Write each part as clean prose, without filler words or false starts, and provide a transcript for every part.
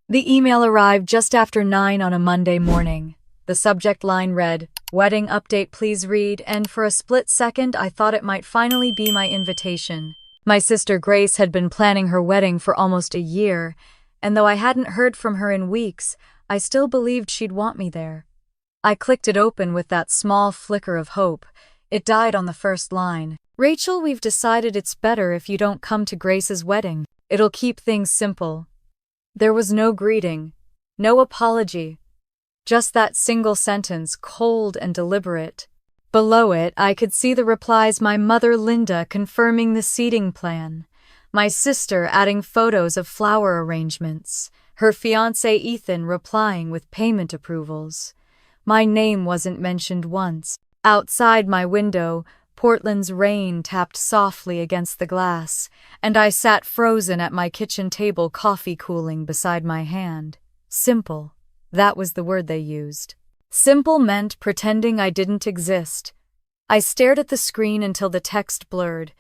The email arrived just after 9 on a Monday morning. The subject line read, "Wedding update, please read," and for a split second I thought it might finally be my invitation. My sister Grace had been planning her wedding for almost a year, and though I hadn't heard from her in weeks, I still believed she'd want me there. I clicked it open with that small flicker of hope. It died on the first line. "Rachel, we've decided it's better if you don't come to Grace's wedding. It'll keep things simple." There was no greeting, no apology, just that single sentence, cold and deliberate. Below it, I could see the replies: my mother Linda confirming the seating plan, my sister adding photos of flower arrangements, her fiancé Ethan replying with payment approvals. My name wasn't mentioned once. Outside my window, Portland's rain tapped softly against the glass, and I sat frozen at my kitchen table, coffee cooling beside my hand. Simple. That was the word they used. Simple meant pretending I didn't exist. I stared at the screen until the text blurred.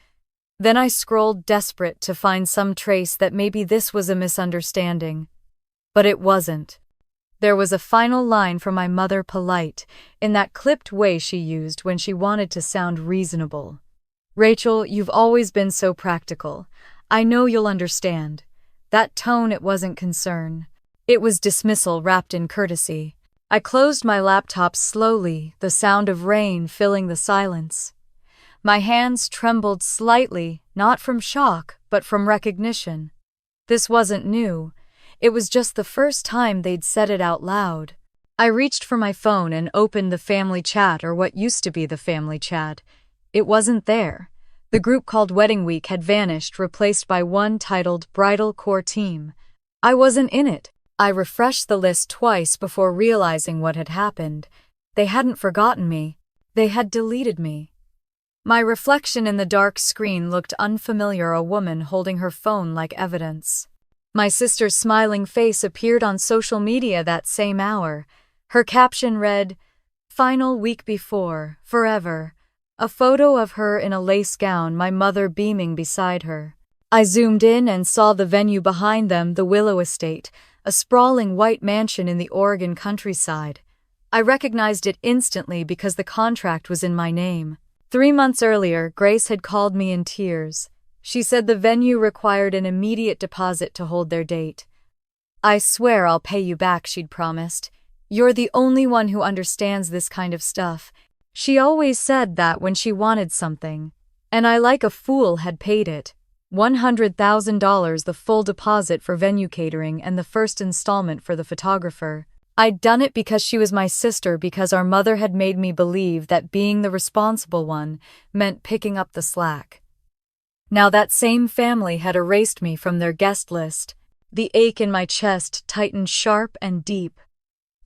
Then I scrolled, desperate to find some trace that maybe this was a misunderstanding. But it wasn't. There was a final line from my mother, polite, in that clipped way she used when she wanted to sound reasonable. "Rachel, you've always been so practical. I know you'll understand." That tone, it wasn't concern. It was dismissal wrapped in courtesy. I closed my laptop slowly, the sound of rain filling the silence. My hands trembled slightly, not from shock, but from recognition. This wasn't new. It was just the first time they'd said it out loud. I reached for my phone and opened the family chat, or what used to be the family chat. It wasn't there. The group called Wedding Week had vanished, replaced by one titled Bridal Core Team. I wasn't in it. I refreshed the list twice before realizing what had happened. They hadn't forgotten me. They had deleted me. My reflection in the dark screen looked unfamiliar, a woman holding her phone like evidence. My sister's smiling face appeared on social media that same hour. Her caption read, "Final week before, forever." A photo of her in a lace gown, my mother beaming beside her. I zoomed in and saw the venue behind them, the Willow Estate, a sprawling white mansion in the Oregon countryside. I recognized it instantly because the contract was in my name. 3 months earlier, Grace had called me in tears. She said the venue required an immediate deposit to hold their date. "I swear I'll pay you back," she'd promised. "You're the only one who understands this kind of stuff." She always said that when she wanted something, and I, like a fool, had paid it. $100,000, the full deposit for venue catering and the first installment for the photographer. I'd done it because she was my sister, because our mother had made me believe that being the responsible one meant picking up the slack. Now that same family had erased me from their guest list. The ache in my chest tightened sharp and deep.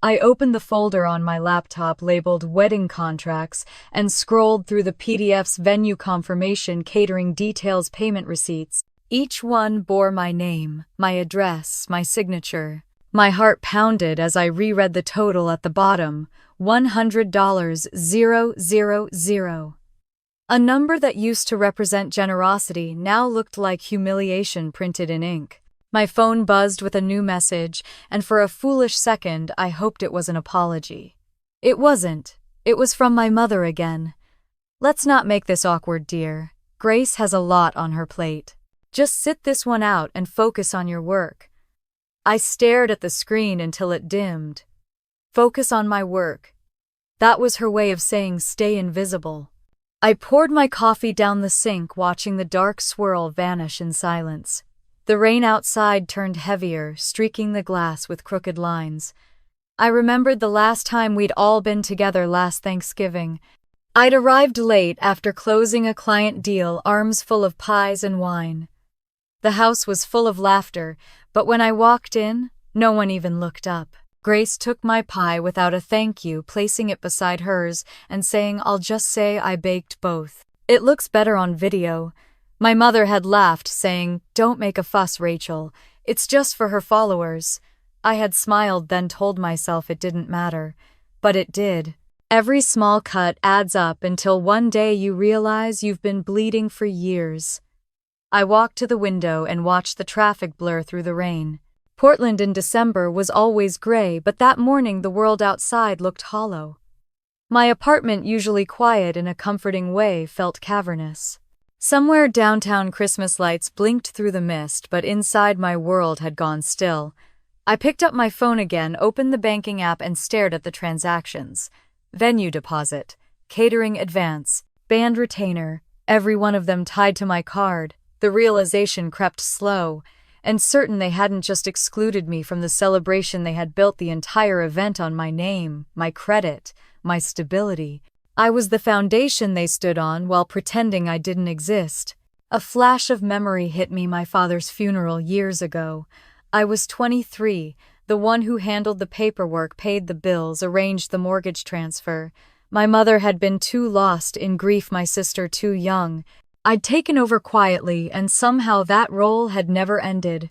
I opened the folder on my laptop labeled Wedding Contracts and scrolled through the PDFs: venue confirmation, catering details, payment receipts. Each one bore my name, my address, my signature. My heart pounded as I reread the total at the bottom: $100,000. A number that used to represent generosity now looked like humiliation printed in ink. My phone buzzed with a new message, and for a foolish second I hoped it was an apology. It wasn't. It was from my mother again. "Let's not make this awkward, dear. Grace has a lot on her plate. Just sit this one out and focus on your work." I stared at the screen until it dimmed. Focus on my work. That was her way of saying stay invisible. I poured my coffee down the sink, watching the dark swirl vanish in silence. The rain outside turned heavier, streaking the glass with crooked lines. I remembered the last time we'd all been together, last Thanksgiving. I'd arrived late after closing a client deal, arms full of pies and wine. The house was full of laughter, but when I walked in, no one even looked up. Grace took my pie without a thank you, placing it beside hers and saying, "I'll just say I baked both. It looks better on video." My mother had laughed, saying, "Don't make a fuss, Rachel. It's just for her followers." I had smiled, then told myself it didn't matter. But it did. Every small cut adds up until one day you realize you've been bleeding for years. I walked to the window and watched the traffic blur through the rain. Portland in December was always gray, but that morning the world outside looked hollow. My apartment, usually quiet in a comforting way, felt cavernous. Somewhere downtown, Christmas lights blinked through the mist, but inside my world had gone still. I picked up my phone again, opened the banking app, and stared at the transactions. Venue deposit, catering advance, band retainer, every one of them tied to my card. The realization crept slow, and certain they hadn't just excluded me from the celebration, they had built the entire event on my name, my credit, my stability. I was the foundation they stood on while pretending I didn't exist. A flash of memory hit me: my father's funeral years ago. I was 23, the one who handled the paperwork, paid the bills, arranged the mortgage transfer. My mother had been too lost in grief, my sister too young. I'd taken over quietly, and somehow that role had never ended.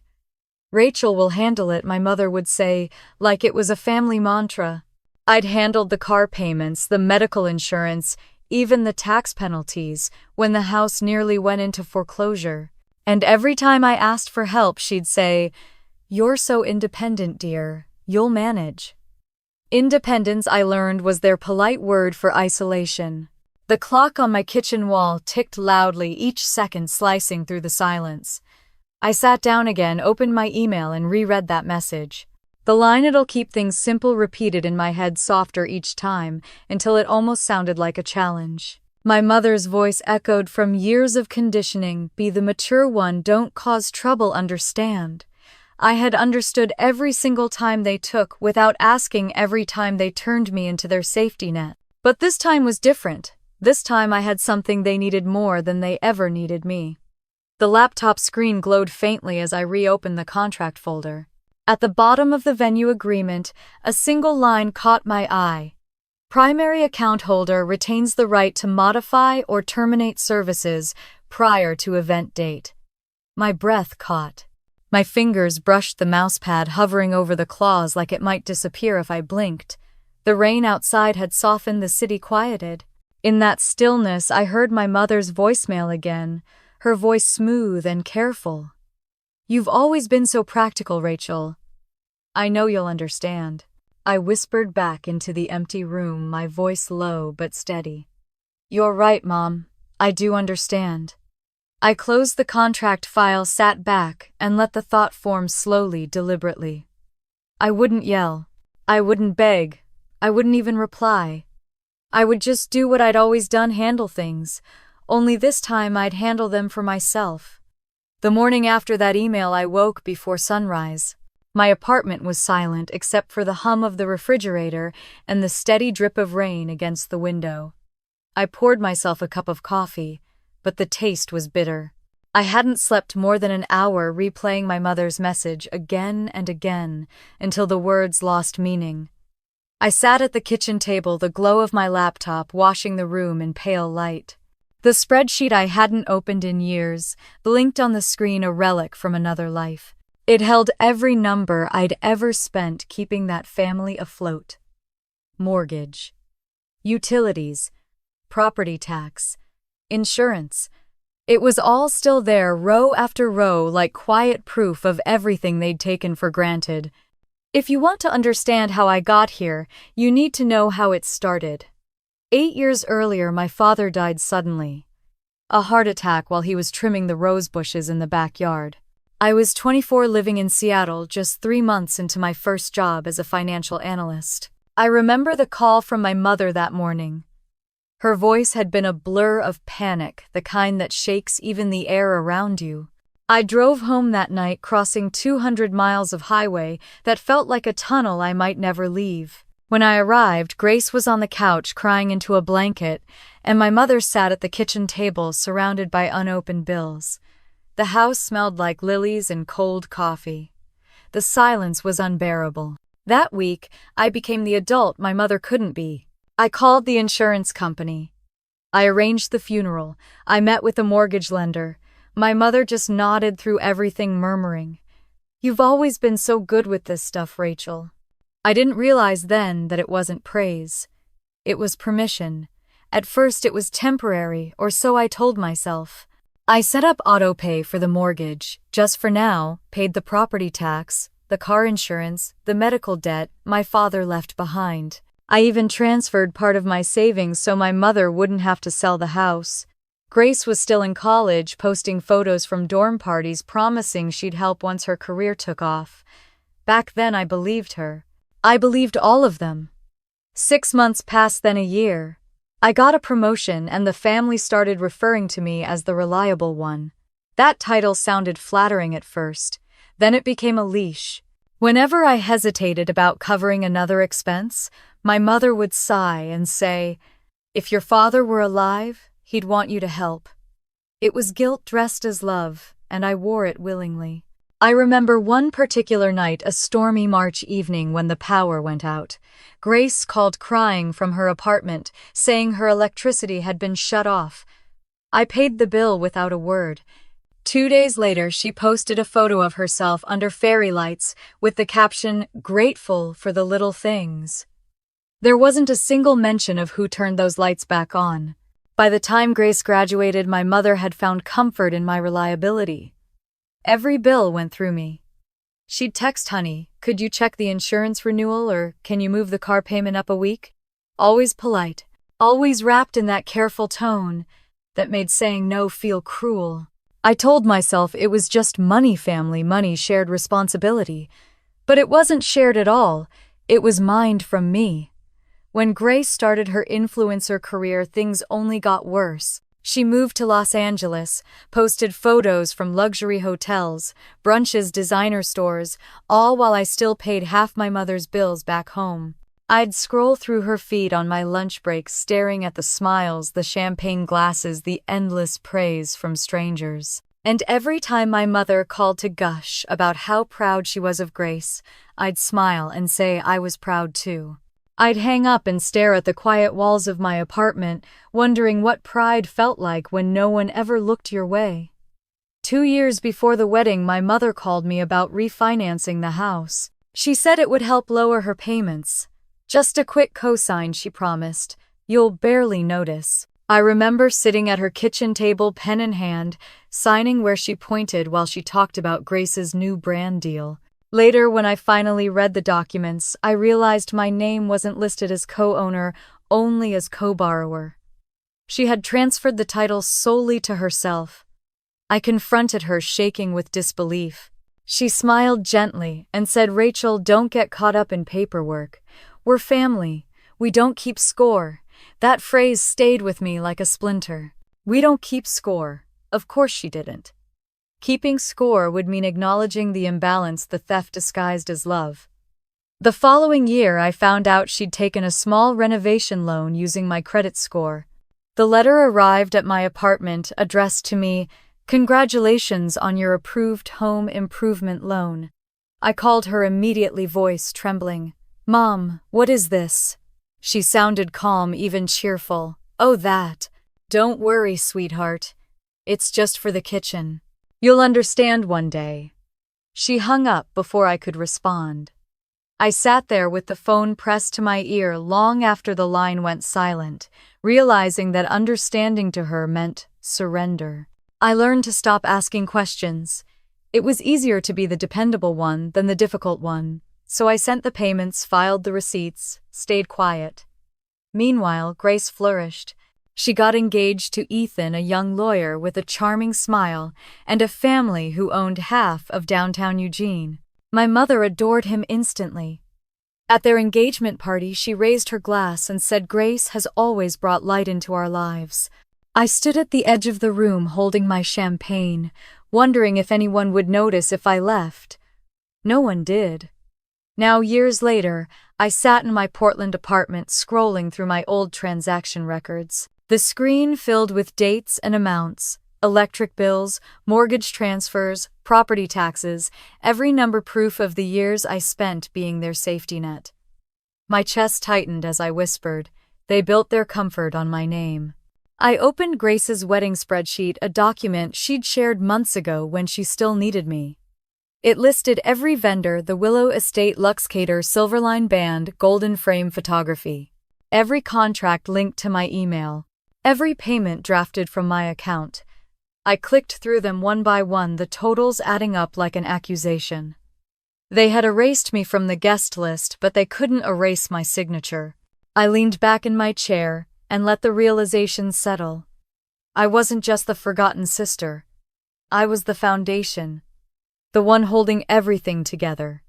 "Rachel will handle it," my mother would say, like it was a family mantra. I'd handled the car payments, the medical insurance, even the tax penalties, when the house nearly went into foreclosure. And every time I asked for help, she'd say, "You're so independent, dear. You'll manage." Independence, I learned, was their polite word for isolation. The clock on my kitchen wall ticked loudly, each second slicing through the silence. I sat down again, opened my email, and reread that message. The line, "It'll keep things simple," repeated in my head, softer each time, until it almost sounded like a challenge. My mother's voice echoed from years of conditioning: "Be the mature one, don't cause trouble, understand." I had understood every single time they took, without asking, every time they turned me into their safety net. But this time was different. This time I had something they needed more than they ever needed me. The laptop screen glowed faintly as I reopened the contract folder. At the bottom of the venue agreement, a single line caught my eye. "Primary account holder retains the right to modify or terminate services prior to event date." My breath caught. My fingers brushed the mousepad, hovering over the clause like it might disappear if I blinked. The rain outside had softened, the city quieted. In that stillness, I heard my mother's voicemail again, her voice smooth and careful. "You've always been so practical, Rachel. I know you'll understand." I whispered back into the empty room, my voice low but steady. "You're right, Mom. I do understand." I closed the contract file, sat back, and let the thought form slowly, deliberately. I wouldn't yell. I wouldn't beg. I wouldn't even reply. I would just do what I'd always done, handle things. Only this time I'd handle them for myself. The morning after that email, I woke before sunrise. My apartment was silent except for the hum of the refrigerator and the steady drip of rain against the window. I poured myself a cup of coffee, but the taste was bitter. I hadn't slept more than an hour, replaying my mother's message again and again until the words lost meaning. I sat at the kitchen table, the glow of my laptop washing the room in pale light. The spreadsheet I hadn't opened in years blinked on the screen, a relic from another life. It held every number I'd ever spent keeping that family afloat. Mortgage, utilities, property tax, insurance. It was all still there, row after row, like quiet proof of everything they'd taken for granted. If you want to understand how I got here, you need to know how it started. 8 years earlier, my father died suddenly. A heart attack while he was trimming the rose bushes in the backyard. I was 24, living in Seattle, just 3 months into my first job as a financial analyst. I remember the call from my mother that morning. Her voice had been a blur of panic, the kind that shakes even the air around you. I drove home that night, crossing 200 miles of highway that felt like a tunnel I might never leave. When I arrived, Grace was on the couch crying into a blanket, and my mother sat at the kitchen table surrounded by unopened bills. The house smelled like lilies and cold coffee. The silence was unbearable. That week, I became the adult my mother couldn't be. I called the insurance company. I arranged the funeral. I met with the mortgage lender. My mother just nodded through everything, murmuring, "You've always been so good with this stuff, Rachel." I didn't realize then that it wasn't praise. It was permission. At first it was temporary, or so I told myself. I set up autopay for the mortgage, just for now, paid the property tax, the car insurance, the medical debt my father left behind. I even transferred part of my savings so my mother wouldn't have to sell the house. Grace was still in college, posting photos from dorm parties promising she'd help once her career took off. Back then I believed her. I believed all of them. 6 months passed, then a year. I got a promotion and the family started referring to me as the reliable one. That title sounded flattering at first, then it became a leash. Whenever I hesitated about covering another expense, my mother would sigh and say, "If your father were alive, he'd want you to help." It was guilt dressed as love, and I wore it willingly. I remember one particular night, a stormy March evening when the power went out. Grace called crying from her apartment, saying her electricity had been shut off. I paid the bill without a word. 2 days later, she posted a photo of herself under fairy lights with the caption, "Grateful for the little things." There wasn't a single mention of who turned those lights back on. By the time Grace graduated, my mother had found comfort in my reliability. Every bill went through me. She'd text, "Honey, could you check the insurance renewal, or can you move the car payment up a week?" Always polite, always wrapped in that careful tone that made saying no feel cruel. I told myself it was just money, family money, shared responsibility. But it wasn't shared at all. It was mined from me. When Grace started her influencer career, things only got worse. She moved to Los Angeles, posted photos from luxury hotels, brunches, designer stores, all while I still paid half my mother's bills back home. I'd scroll through her feed on my lunch breaks, staring at the smiles, the champagne glasses, the endless praise from strangers. And every time my mother called to gush about how proud she was of Grace, I'd smile and say I was proud too. I'd hang up and stare at the quiet walls of my apartment, wondering what pride felt like when no one ever looked your way. 2 years before the wedding, my mother called me about refinancing the house. She said it would help lower her payments. "Just a quick cosign," she promised. "You'll barely notice." I remember sitting at her kitchen table, pen in hand, signing where she pointed while she talked about Grace's new brand deal. Later, when I finally read the documents, I realized my name wasn't listed as co-owner, only as co-borrower. She had transferred the title solely to herself. I confronted her, shaking with disbelief. She smiled gently and said, "Rachel, don't get caught up in paperwork. We're family. We don't keep score." That phrase stayed with me like a splinter. We don't keep score. Of course she didn't. Keeping score would mean acknowledging the imbalance, the theft disguised as love. The following year, I found out she'd taken a small renovation loan using my credit score. The letter arrived at my apartment, addressed to me, "Congratulations on your approved home improvement loan." I called her immediately, voice trembling. "Mom, what is this?" She sounded calm, even cheerful. "Oh, that. Don't worry, sweetheart. It's just for the kitchen. You'll understand one day." She hung up before I could respond. I sat there with the phone pressed to my ear long after the line went silent, realizing that understanding to her meant surrender. I learned to stop asking questions. It was easier to be the dependable one than the difficult one, so I sent the payments, filed the receipts, stayed quiet. Meanwhile, Grace flourished. She got engaged to Ethan, a young lawyer with a charming smile, and a family who owned half of downtown Eugene. My mother adored him instantly. At their engagement party, she raised her glass and said, "Grace has always brought light into our lives." I stood at the edge of the room holding my champagne, wondering if anyone would notice if I left. No one did. Now, years later, I sat in my Portland apartment scrolling through my old transaction records. The screen filled with dates and amounts, electric bills, mortgage transfers, property taxes, every number proof of the years I spent being their safety net. My chest tightened as I whispered, "They built their comfort on my name." I opened Grace's wedding spreadsheet, a document she'd shared months ago when she still needed me. It listed every vendor: the Willow Estate, Luxcator, Silverline Band, Golden Frame Photography. Every contract linked to my email. Every payment drafted from my account. I clicked through them one by one, the totals adding up like an accusation. They had erased me from the guest list, but they couldn't erase my signature. I leaned back in my chair and let the realization settle. I wasn't just the forgotten sister. I was the foundation, the one holding everything together.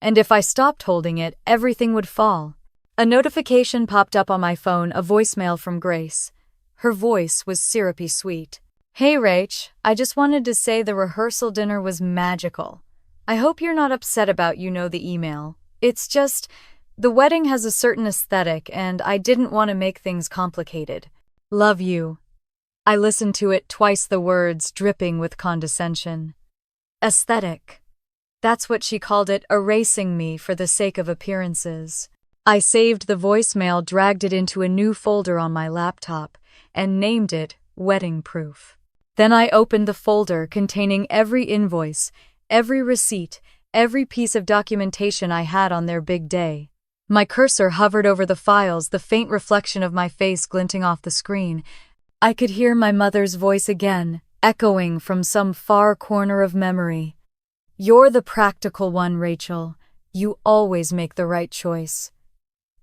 And if I stopped holding it, everything would fall. A notification popped up on my phone, a voicemail from Grace. Her voice was syrupy sweet. "Hey Rach, I just wanted to say the rehearsal dinner was magical. I hope you're not upset about the email. It's just, the wedding has a certain aesthetic and I didn't want to make things complicated. Love you." I listened to it twice, the words dripping with condescension. Aesthetic. That's what she called it, erasing me for the sake of appearances. I saved the voicemail, dragged it into a new folder on my laptop, and named it Wedding Proof. Then I opened the folder containing every invoice, every receipt, every piece of documentation I had on their big day. My cursor hovered over the files, the faint reflection of my face glinting off the screen. I could hear my mother's voice again, echoing from some far corner of memory. "You're the practical one, Rachel. You always make the right choice."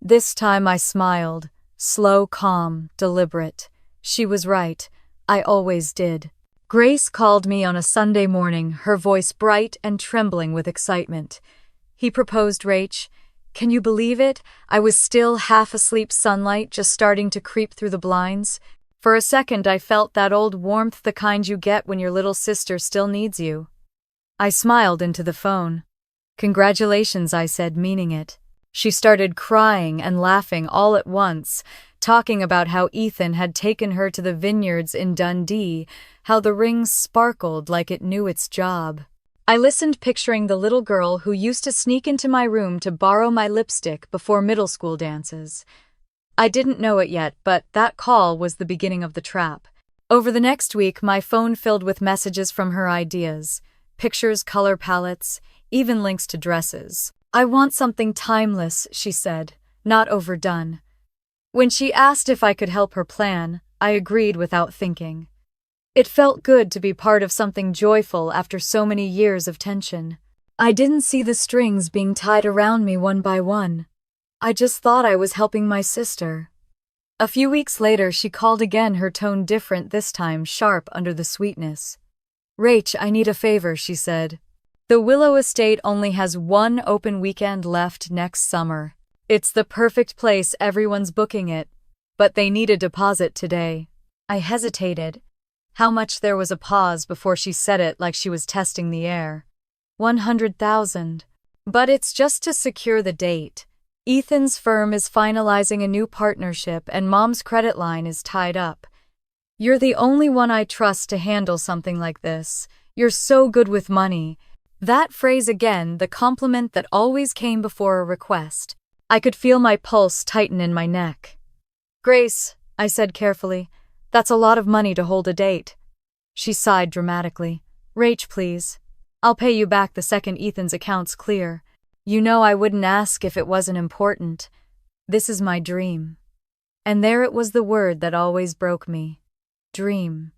This time I smiled, slow, calm, deliberate. She was right. I always did. Grace called me on a Sunday morning, her voice bright and trembling with excitement. "He proposed, Rach. Can you believe it? I was still half asleep, sunlight just starting to creep through the blinds. For a second I felt that old warmth, the kind you get when your little sister still needs you." I smiled into the phone. "Congratulations," I said, meaning it. She started crying and laughing all at once, talking about how Ethan had taken her to the vineyards in Dundee, how the ring sparkled like it knew its job. I listened, picturing the little girl who used to sneak into my room to borrow my lipstick before middle school dances. I didn't know it yet, but that call was the beginning of the trap. Over the next week, my phone filled with messages from her, ideas, pictures, color palettes, even links to dresses. "I want something timeless," she said, "not overdone." When she asked if I could help her plan, I agreed without thinking. It felt good to be part of something joyful after so many years of tension. I didn't see the strings being tied around me one by one. I just thought I was helping my sister. A few weeks later, she called again, her tone different this time, sharp under the sweetness. "Rach, I need a favor," she said. "The Willow Estate only has one open weekend left next summer. It's the perfect place, everyone's booking it, but they need a deposit today." I hesitated. How much? There was a pause before she said it, like she was testing the air. 100,000. But it's just to secure the date. Ethan's firm is finalizing a new partnership and Mom's credit line is tied up. You're the only one I trust to handle something like this. You're so good with money. That phrase again, the compliment that always came before a request. I could feel my pulse tighten in my neck. "Grace," I said carefully, "that's a lot of money to hold a date." She sighed dramatically. "Rach, please. I'll pay you back the second Ethan's account's clear. You know I wouldn't ask if it wasn't important. This is my dream." And there it was, the word that always broke me. Dream.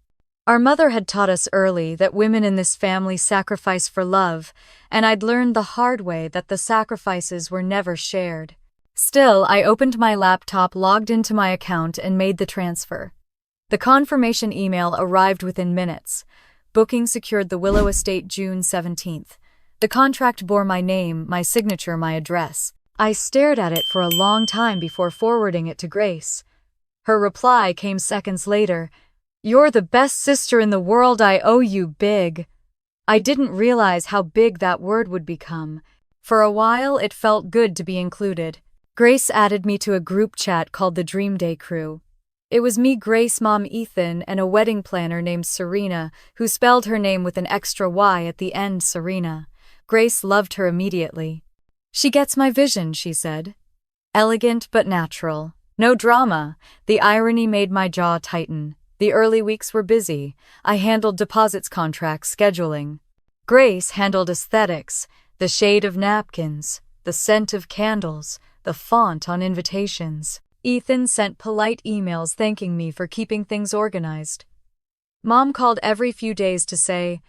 Our mother had taught us early that women in this family sacrifice for love, and I'd learned the hard way that the sacrifices were never shared. Still, I opened my laptop, logged into my account, and made the transfer. The confirmation email arrived within minutes. Booking secured, the Willow Estate, June 17th. The contract bore my name, my signature, my address. I stared at it for a long time before forwarding it to Grace. Her reply came seconds later. "You're the best sister in the world. I owe you big." I didn't realize how big that word would become. For a while, it felt good to be included. Grace added me to a group chat called the Dream Day Crew. It was me, Grace, Mom, Ethan, and a wedding planner named Serena, who spelled her name with an extra Y at the end, Serena. Grace loved her immediately. "She gets my vision," she said. Elegant but natural. No drama. The irony made my jaw tighten. The early weeks were busy. I handled deposits, contracts, scheduling. Grace handled aesthetics, the shade of napkins, the scent of candles, the font on invitations. Ethan sent polite emails thanking me for keeping things organized. Mom called every few days to say,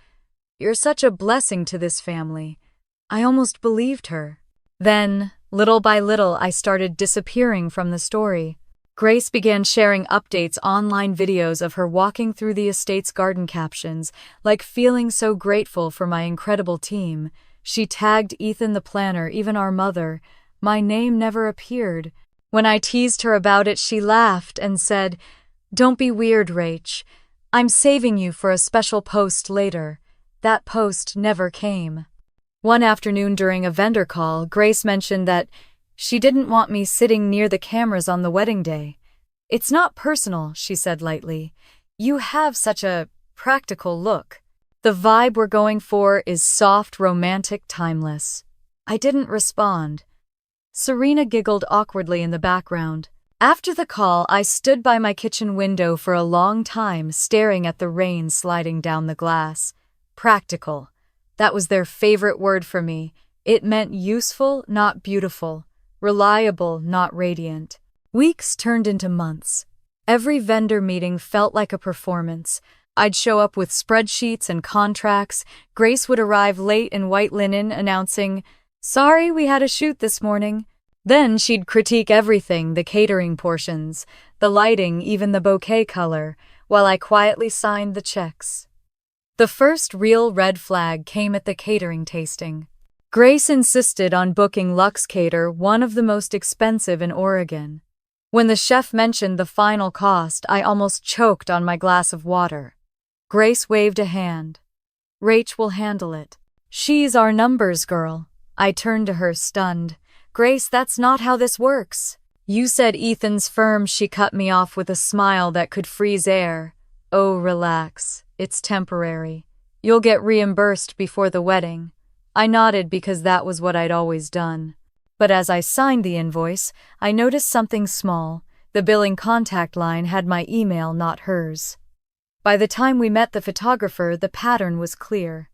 "You're such a blessing to this family. I almost believed her. Then, little by little, I started disappearing from the story. Grace began sharing updates, online videos of her walking through the estate's garden, captions, like feeling so grateful for my incredible team. She tagged Ethan the planner, even our mother. My name never appeared. When I teased her about it, she laughed and said, "Don't be weird, Rach. I'm saving you for a special post later." That post never came. One afternoon during a vendor call, Grace mentioned that she didn't want me sitting near the cameras on the wedding day. "It's not personal," she said lightly. "You have such a practical look. The vibe we're going for is soft, romantic, timeless." I didn't respond. Serena giggled awkwardly in the background. After the call, I stood by my kitchen window for a long time, staring at the rain sliding down the glass. Practical. That was their favorite word for me. It meant useful, not beautiful. Reliable, not radiant. Weeks turned into months. Every vendor meeting felt like a performance. I'd show up with spreadsheets and contracts. Grace would arrive late in white linen, announcing, "Sorry, we had a shoot this morning." Then she'd critique everything, the catering portions, the lighting, even the bouquet color, while I quietly signed the checks. The first real red flag came at the catering tasting. Grace insisted on booking Lux Cater, one of the most expensive in Oregon. When the chef mentioned the final cost, I almost choked on my glass of water. Grace waved a hand. "Rach will handle it. She's our numbers girl." I turned to her, stunned. "Grace, that's not how this works." "You said Ethan's firm." She cut me off with a smile that could freeze air. "Oh, relax. It's temporary. You'll get reimbursed before the wedding." I nodded because that was what I'd always done. But as I signed the invoice, I noticed something small. The billing contact line had my email, not hers. By the time we met the photographer, the pattern was clear.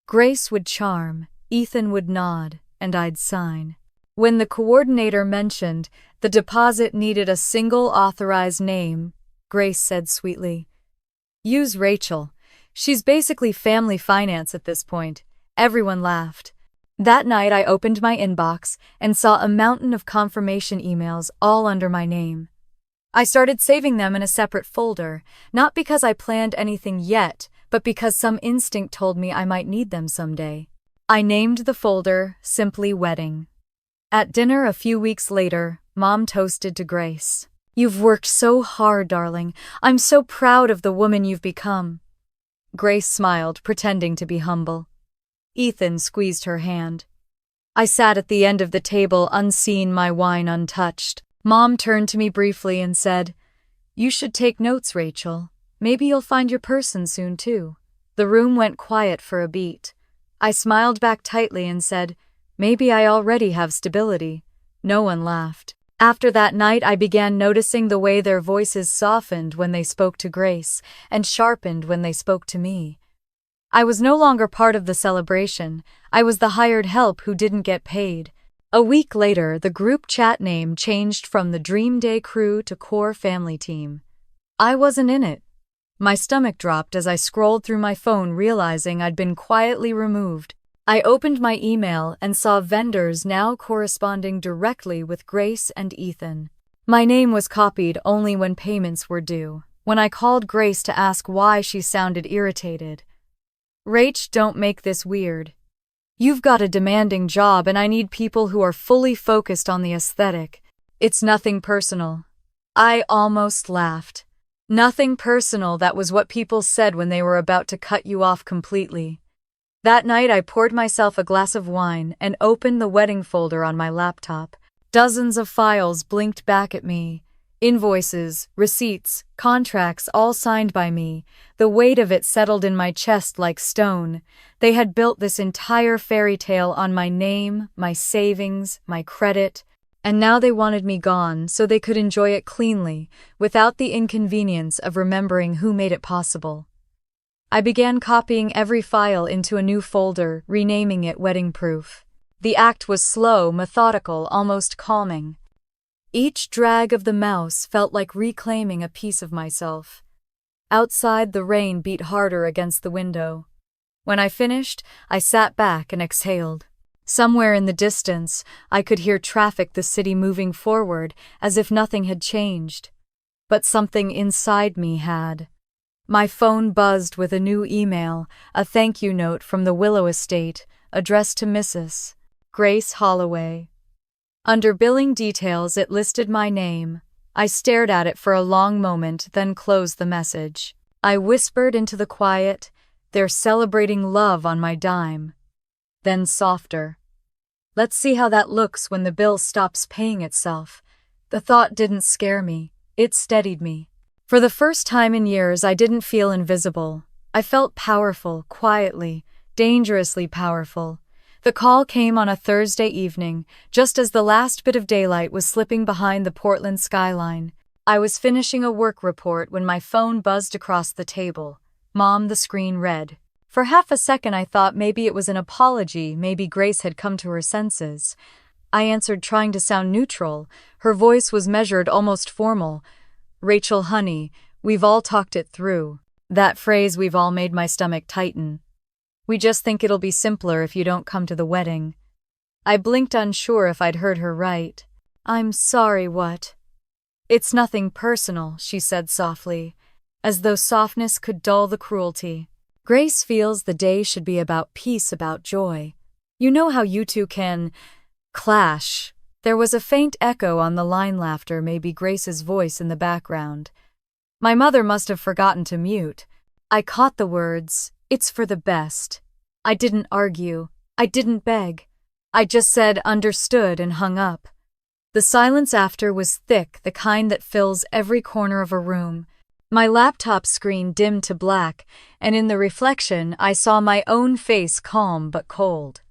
Grace would charm, Ethan would nod, and I'd sign. When the coordinator mentioned the deposit needed a single authorized name, Grace said sweetly, "Use Rachel. She's basically family finance at this point." Everyone laughed. That night I opened my inbox and saw a mountain of confirmation emails, all under my name. I started saving them in a separate folder, not because I planned anything yet, but because some instinct told me I might need them someday. I named the folder simply Wedding. At dinner a few weeks later, Mom toasted to Grace. "You've worked so hard, darling. I'm so proud of the woman you've become." Grace smiled, pretending to be humble. Ethan squeezed her hand. I sat at the end of the table, unseen, my wine untouched. Mom turned to me briefly and said, "You should take notes, Rachel. Maybe you'll find your person soon, too." The room went quiet for a beat. I smiled back tightly and said, "Maybe I already have stability." No one laughed. After that night, I began noticing the way their voices softened when they spoke to Grace and sharpened when they spoke to me. I was no longer part of the celebration. I was the hired help who didn't get paid. A week later, the group chat name changed from the Dream Day Crew to Core Family Team. I wasn't in it. My stomach dropped as I scrolled through my phone, realizing I'd been quietly removed. I opened my email and saw vendors now corresponding directly with Grace and Ethan. My name was copied only when payments were due. When I called Grace to ask why, she sounded irritated. "Rach, don't make this weird. You've got a demanding job and I need people who are fully focused on the aesthetic. It's nothing personal." I almost laughed. Nothing personal, that was what people said when they were about to cut you off completely. That night I poured myself a glass of wine and opened the wedding folder on my laptop. Dozens of files blinked back at me. Invoices, receipts, contracts, all signed by me. The weight of it settled in my chest like stone. They had built this entire fairy tale on my name, my savings, my credit, and now they wanted me gone so they could enjoy it cleanly, without the inconvenience of remembering who made it possible. I began copying every file into a new folder, renaming it Wedding Proof. The act was slow, methodical, almost calming. Each drag of the mouse felt like reclaiming a piece of myself. Outside, the rain beat harder against the window. When I finished, I sat back and exhaled. Somewhere in the distance, I could hear traffic, the city moving forward, as if nothing had changed. But something inside me had. My phone buzzed with a new email, a thank you note from the Willow Estate, addressed to Mrs. Grace Holloway. Under billing details, it listed my name. I stared at it for a long moment, then closed the message. I whispered into the quiet, "They're celebrating love on my dime." Then softer, "Let's see how that looks when the bill stops paying itself." The thought didn't scare me, it steadied me. For the first time in years, I didn't feel invisible. I felt powerful, quietly, dangerously powerful. The call came on a Thursday evening, just as the last bit of daylight was slipping behind the Portland skyline. I was finishing a work report when my phone buzzed across the table. "Mom," the screen read. For half a second I thought maybe it was an apology, maybe Grace had come to her senses. I answered, trying to sound neutral. Her voice was measured, almost formal. "Rachel, honey, we've all talked it through." That phrase, "we've all," made my stomach tighten. "We just think it'll be simpler if you don't come to the wedding." I blinked, unsure if I'd heard her right. "I'm sorry, what?" "It's nothing personal," she said softly, as though softness could dull the cruelty. "Grace feels the day should be about peace, about joy. You know how you two can clash." There was a faint echo on the line, laughter, maybe Grace's voice in the background. My mother must have forgotten to mute. I caught the words, "It's for the best." I didn't argue. I didn't beg. I just said, "Understood," and hung up. The silence after was thick, the kind that fills every corner of a room. My laptop screen dimmed to black, and in the reflection I saw my own face, calm but cold.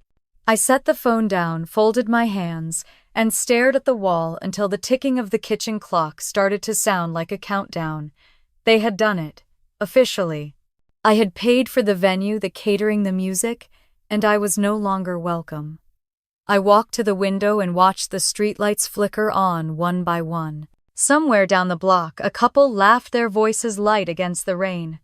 I set the phone down, folded my hands, and stared at the wall until the ticking of the kitchen clock started to sound like a countdown. They had done it, officially. I had paid for the venue, the catering, the music, and I was no longer welcome. I walked to the window and watched the streetlights flicker on one by one. Somewhere down the block, a couple laughed, their voices light against the rain.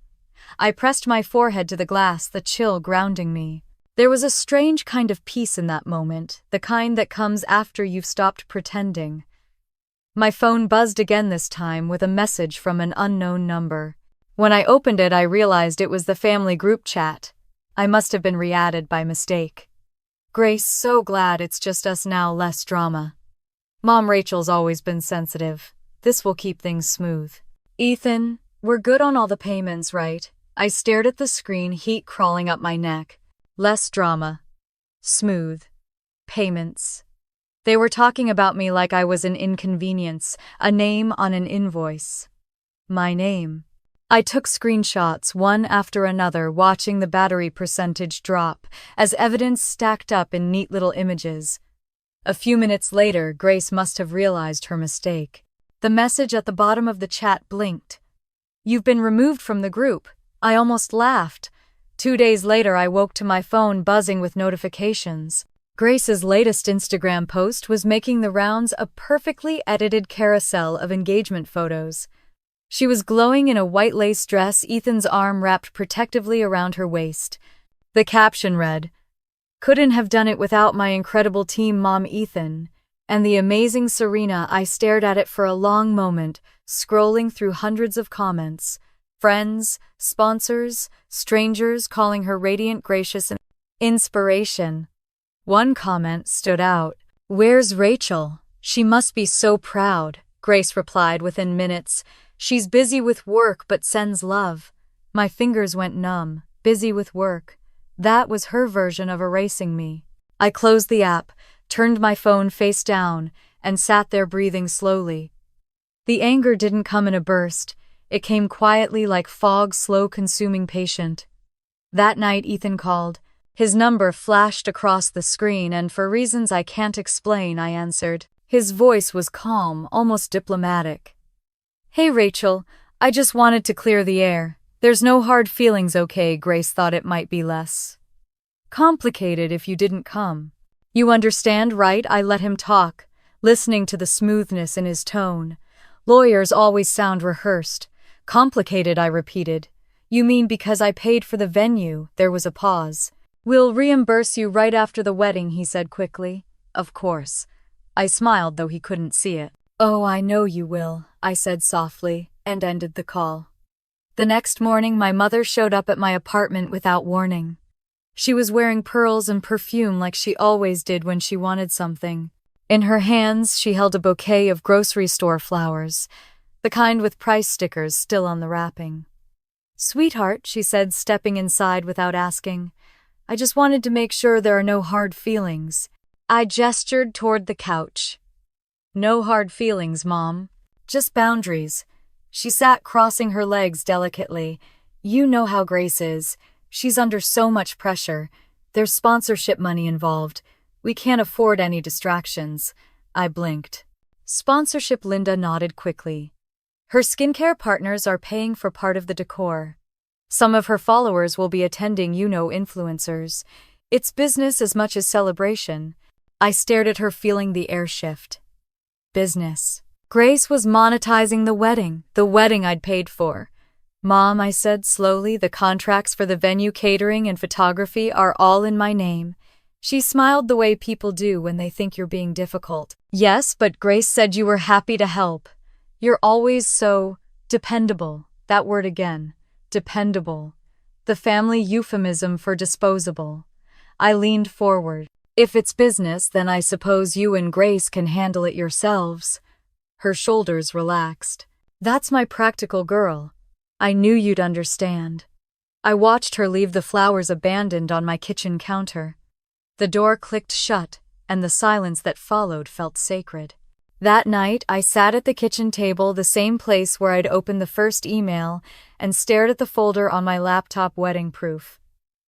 I pressed my forehead to the glass, the chill grounding me. There was a strange kind of peace in that moment, the kind that comes after you've stopped pretending. My phone buzzed again, this time with a message from an unknown number. When I opened it, I realized it was the family group chat. I must have been re-added by mistake. "Grace, so glad it's just us now, less drama. Mom, Rachel's always been sensitive. This will keep things smooth. Ethan, we're good on all the payments, right?" I stared at the screen, heat crawling up my neck. Less drama. Smooth. Payments. They were talking about me like I was an inconvenience, a name on an invoice. My name. I took screenshots, one after another, watching the battery percentage drop, as evidence stacked up in neat little images. A few minutes later, Grace must have realized her mistake. The message at the bottom of the chat blinked. "You've been removed from the group." I almost laughed. 2 days later, I woke to my phone buzzing with notifications. Grace's latest Instagram post was making the rounds, a perfectly edited carousel of engagement photos. She was glowing in a white lace dress, Ethan's arm wrapped protectively around her waist. The caption read, "Couldn't have done it without my incredible team, Mom, Ethan." And the amazing Serena. I stared at it for a long moment, scrolling through hundreds of comments. Friends, sponsors, strangers calling her radiant, gracious, and inspiration. One comment stood out. "Where's Rachel? She must be so proud," Grace replied within minutes. "She's busy with work but sends love." My fingers went numb. Busy with work. That was her version of erasing me. I closed the app, turned my phone face down, and sat there breathing slowly. The anger didn't come in a burst. It came quietly, like fog, slow, consuming, patient. That night Ethan called. His number flashed across the screen, and for reasons I can't explain, I answered. His voice was calm, almost diplomatic. "Hey Rachel, I just wanted to clear the air. There's no hard feelings, okay?" Grace thought it might be less complicated if you didn't come. "You understand, right?" I let him talk, listening to the smoothness in his tone. Lawyers always sound rehearsed. "Complicated," I repeated. "You mean because I paid for the venue?" There was a pause. "We'll reimburse you right after the wedding," he said quickly. "Of course." I smiled, though he couldn't see it. "Oh, I know you will," I said softly, and ended the call. The next morning, my mother showed up at my apartment without warning. She was wearing pearls and perfume like she always did when she wanted something. In her hands, she held a bouquet of grocery store flowers, the kind with price stickers still on the wrapping. "Sweetheart," she said, stepping inside without asking, "I just wanted to make sure there are no hard feelings." I gestured toward the couch. "No hard feelings, Mom. Just boundaries." She sat crossing her legs delicately. "You know how Grace is. She's under so much pressure. There's sponsorship money involved. We can't afford any distractions." I blinked. "Sponsorship?" Linda nodded quickly. "Her skincare partners are paying for part of the decor. Some of her followers will be attending, influencers. It's business as much as celebration." I stared at her, feeling the air shift. Business. Grace was monetizing the wedding I'd paid for. "Mom," I said slowly, "the contracts for the venue, catering, and photography are all in my name." She smiled the way people do when they think you're being difficult. "Yes, but Grace said you were happy to help. You're always so dependable." That word again. Dependable. The family euphemism for disposable. I leaned forward. "If it's business, then I suppose you and Grace can handle it yourselves." Her shoulders relaxed. "That's my practical girl. I knew you'd understand." I watched her leave the flowers abandoned on my kitchen counter. The door clicked shut, and the silence that followed felt sacred. That night, I sat at the kitchen table, the same place where I'd opened the first email, and stared at the folder on my laptop, wedding proof.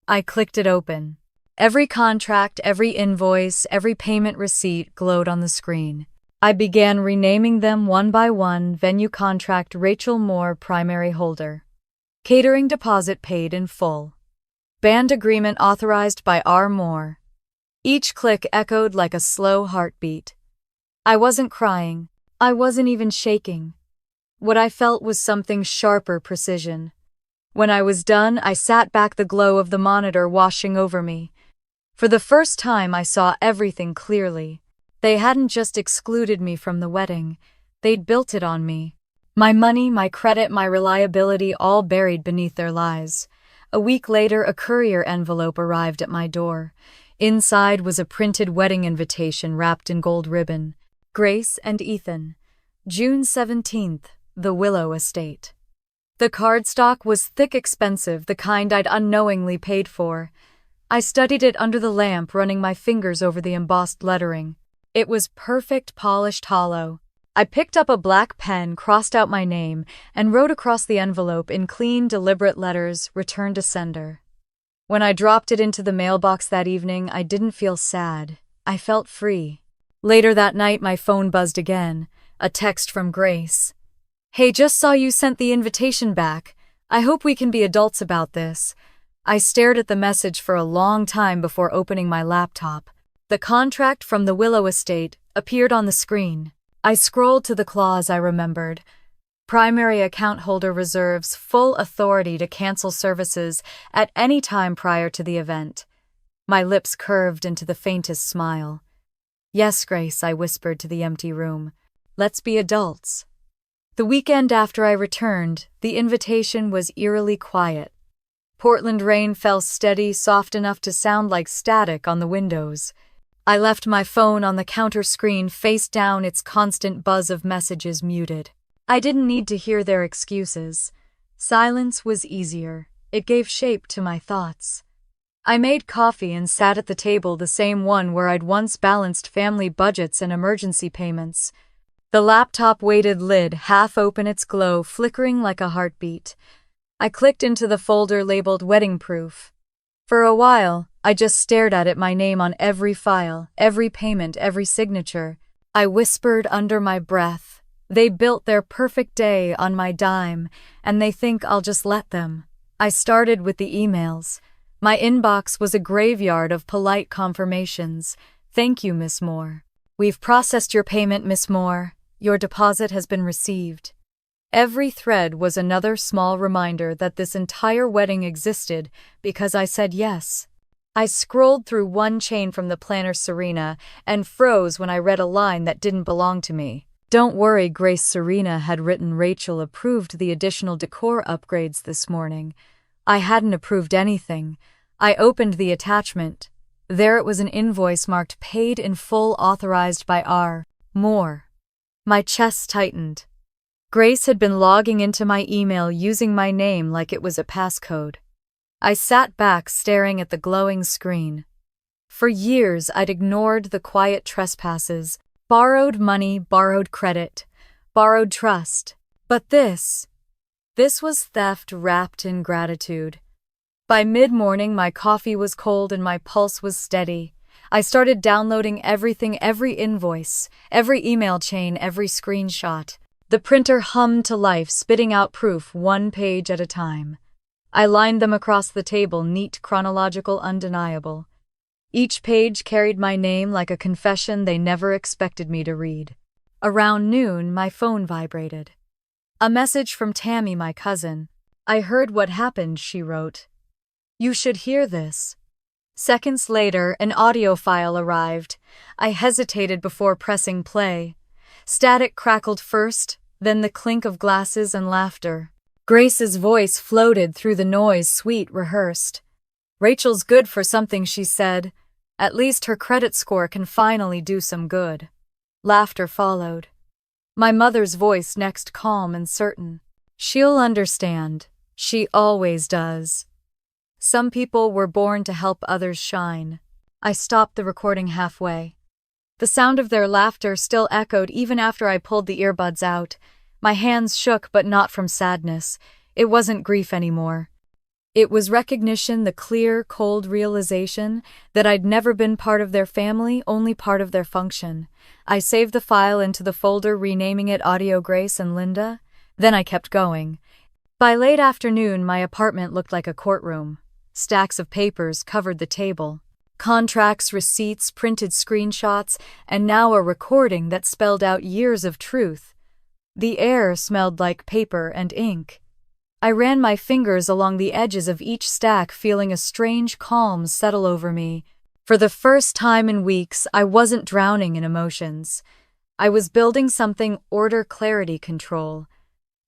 I clicked it open. Every contract, every invoice, every payment receipt glowed on the screen. I began renaming them one by one. Venue contract, Rachel Moore, primary holder. Catering deposit paid in full. Band agreement authorized by R. Moore. Each click echoed like a slow heartbeat. I wasn't crying. I wasn't even shaking. What I felt was something sharper, precision. When I was done, I sat back, the glow of the monitor washing over me. For the first time, I saw everything clearly. They hadn't just excluded me from the wedding. They'd built it on me. My money, my credit, my reliability, all buried beneath their lies. A week later, a courier envelope arrived at my door. Inside was a printed wedding invitation wrapped in gold ribbon. Grace and Ethan. June 17th, the Willow Estate. The cardstock was thick, expensive, the kind I'd unknowingly paid for. I studied it under the lamp, running my fingers over the embossed lettering. It was perfect, polished hollow. I picked up a black pen, crossed out my name, and wrote across the envelope in clean, deliberate letters, "Return to sender." When I dropped it into the mailbox that evening, I didn't feel sad. I felt free. Later that night, my phone buzzed again. A text from Grace. "Hey, just saw you sent the invitation back. I hope we can be adults about this." I stared at the message for a long time before opening my laptop. The contract from the Willow Estate appeared on the screen. I scrolled to the clause I remembered. Primary account holder reserves full authority to cancel services at any time prior to the event. My lips curved into the faintest smile. "Yes, Grace," I whispered to the empty room. "Let's be adults." The weekend after I returned, the invitation was eerily quiet. Portland rain fell steady, soft enough to sound like static on the windows. I left my phone on the counter screen face down, its constant buzz of messages muted. I didn't need to hear their excuses. Silence was easier. It gave shape to my thoughts. I made coffee and sat at the table, the same one where I'd once balanced family budgets and emergency payments. The laptop weighted lid half open, its glow flickering like a heartbeat. I clicked into the folder labeled wedding proof. For a while, I just stared at it, my name on every file, every payment, every signature. I whispered under my breath, "They built their perfect day on my dime, and they think I'll just let them." I started with the emails. My inbox was a graveyard of polite confirmations. "Thank you, Miss Moore. We've processed your payment, Miss Moore. Your deposit has been received." Every thread was another small reminder that this entire wedding existed because I said yes. I scrolled through one chain from the planner Serena and froze when I read a line that didn't belong to me. Don't worry, Grace. Serena had written. Rachel approved the additional decor upgrades this morning. I hadn't approved anything. I opened the attachment. There it was, an invoice marked paid in full, authorized by R. More. My chest tightened. Grace had been logging into my email using my name like it was a passcode. I sat back staring at the glowing screen. For years I'd ignored the quiet trespasses, borrowed money, borrowed credit, borrowed trust. But this was theft wrapped in gratitude. By mid-morning, my coffee was cold and my pulse was steady. I started downloading everything, every invoice, every email chain, every screenshot. The printer hummed to life, spitting out proof one page at a time. I lined them across the table, neat, chronological, undeniable. Each page carried my name like a confession they never expected me to read. Around noon, my phone vibrated. A message from Tammy, my cousin. I heard what happened, she wrote. You should hear this. Seconds later, an audio file arrived. I hesitated before pressing play. Static crackled first, then the clink of glasses and laughter. Grace's voice floated through the noise, sweet, rehearsed. Rachel's good for something, she said. At least her credit score can finally do some good. Laughter followed. My mother's voice next, calm and certain. She'll understand. She always does. Some people were born to help others shine. I stopped the recording halfway. The sound of their laughter still echoed even after I pulled the earbuds out. My hands shook, but not from sadness. It wasn't grief anymore. It was recognition, the clear, cold realization that I'd never been part of their family, only part of their function. I saved the file into the folder, renaming it Audio Grace and Linda. Then I kept going. By late afternoon, my apartment looked like a courtroom. Stacks of papers covered the table. Contracts, receipts, printed screenshots, and now a recording that spelled out years of truth. The air smelled like paper and ink. I ran my fingers along the edges of each stack, feeling a strange calm settle over me. For the first time in weeks, I wasn't drowning in emotions. I was building something: order, clarity, control.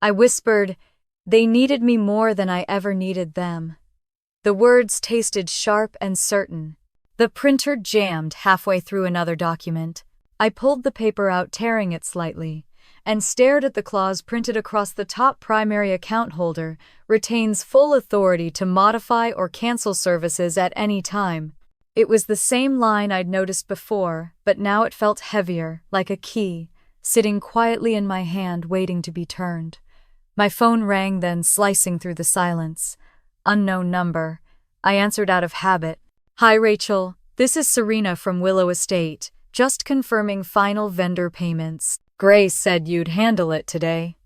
I whispered, they needed me more than I ever needed them. The words tasted sharp and certain. The printer jammed halfway through another document. I pulled the paper out, tearing it slightly, and stared at the clause printed across the top: primary account holder retains full authority to modify or cancel services at any time. It was the same line I'd noticed before, but now it felt heavier, like a key, sitting quietly in my hand, waiting to be turned. My phone rang then, slicing through the silence. Unknown number. I answered out of habit. Hi, Rachel. This is Serena from Willow Estate. Just confirming final vendor payments. Grace said you'd handle it today.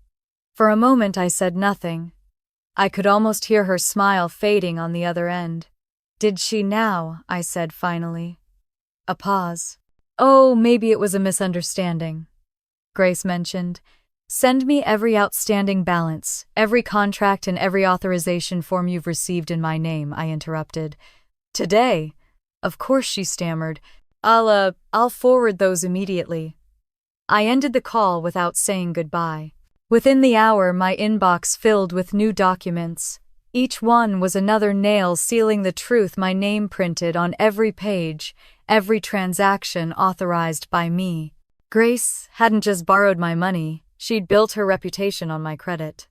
For a moment I said nothing. I could almost hear her smile fading on the other end. Did she now? I said finally. A pause. Oh, maybe it was a misunderstanding. Grace mentioned. Send me every outstanding balance, every contract and every authorization form you've received in my name, I interrupted. Today? Of course, she stammered. I'll forward those immediately. I ended the call without saying goodbye. Within the hour, my inbox filled with new documents. Each one was another nail sealing the truth, my name printed on every page, every transaction authorized by me. Grace hadn't just borrowed my money, she'd built her reputation on my credit.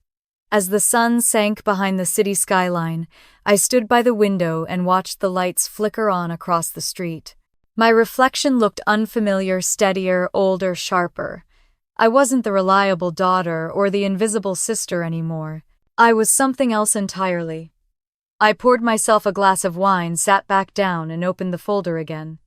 As the sun sank behind the city skyline, I stood by the window and watched the lights flicker on across the street. My reflection looked unfamiliar, steadier, older, sharper. I wasn't the reliable daughter or the invisible sister anymore. I was something else entirely. I poured myself a glass of wine, sat back down, and opened the folder again.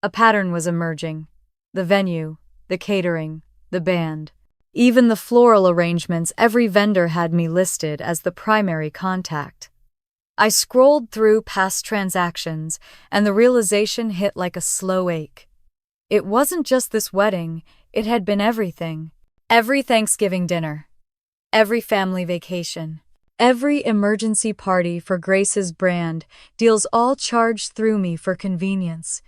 A pattern was emerging. The venue, the catering, the band. Even the floral arrangements, every vendor had me listed as the primary contact. I scrolled through past transactions, and the realization hit like a slow ache. It wasn't just this wedding, it had been everything. Every Thanksgiving dinner. Every family vacation. Every emergency party for Grace's brand, deals all charged through me for convenience.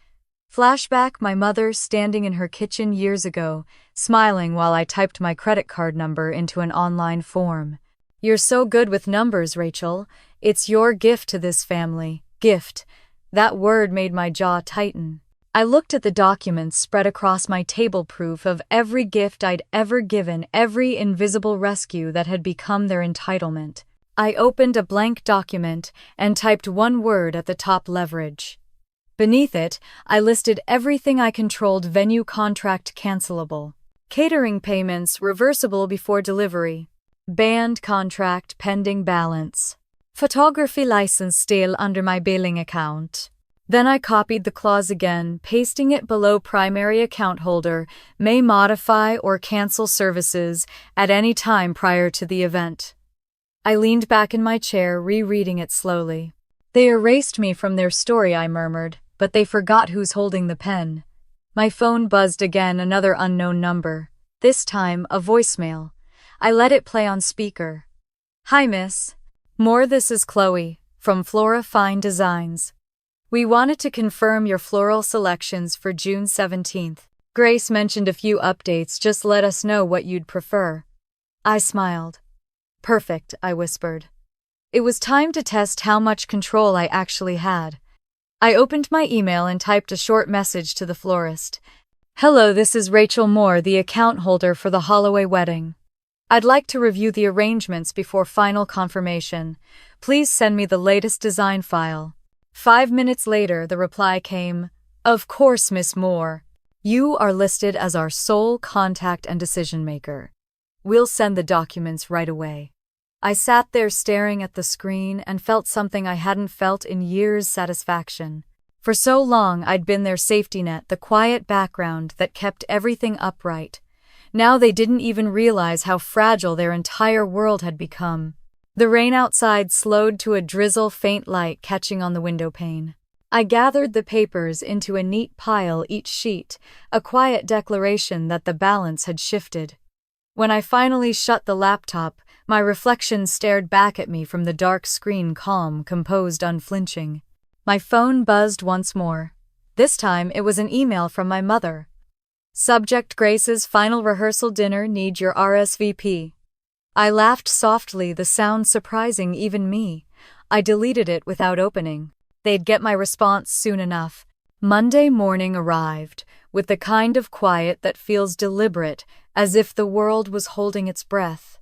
Flashback, my mother standing in her kitchen years ago, smiling while I typed my credit card number into an online form. "You're so good with numbers, Rachel. It's your gift to this family." Gift. That word made my jaw tighten. I looked at the documents spread across my table, proof of every gift I'd ever given, every invisible rescue that had become their entitlement. I opened a blank document and typed one word at the top: leverage. Beneath it, I listed everything I controlled: venue contract cancelable, catering payments reversible before delivery, band contract pending balance, photography license still under my billing account. Then I copied the clause again, pasting it below: primary account holder may modify or cancel services at any time prior to the event. I leaned back in my chair, rereading it slowly. "They erased me from their story," I murmured, "but they forgot who's holding the pen." My phone buzzed again, another unknown number. This time, a voicemail. I let it play on speaker. "Hi, miss. Moore, this is Chloe, from Flora Fine Designs. We wanted to confirm your floral selections for June 17th. Grace mentioned a few updates, just let us know what you'd prefer." I smiled. "Perfect," I whispered. It was time to test how much control I actually had. I opened my email and typed a short message to the florist. "Hello, this is Rachel Moore, the account holder for the Holloway wedding. I'd like to review the arrangements before final confirmation. Please send me the latest design file." 5 minutes later, the reply came: "Of course, Miss Moore. You are listed as our sole contact and decision maker. We'll send the documents right away." I sat there staring at the screen and felt something I hadn't felt in years: satisfaction. For so long I'd been their safety net, the quiet background that kept everything upright. Now they didn't even realize how fragile their entire world had become. The rain outside slowed to a drizzle, faint light catching on the window pane. I gathered the papers into a neat pile, each sheet a quiet declaration that the balance had shifted. When I finally shut the laptop, my reflection stared back at me from the dark screen, calm, composed, unflinching. My phone buzzed once more. This time it was an email from my mother. Subject: Grace's final rehearsal dinner, need your RSVP. I laughed softly, the sound surprising even me. I deleted it without opening. They'd get my response soon enough. Monday morning arrived, with the kind of quiet that feels deliberate, as if the world was holding its breath.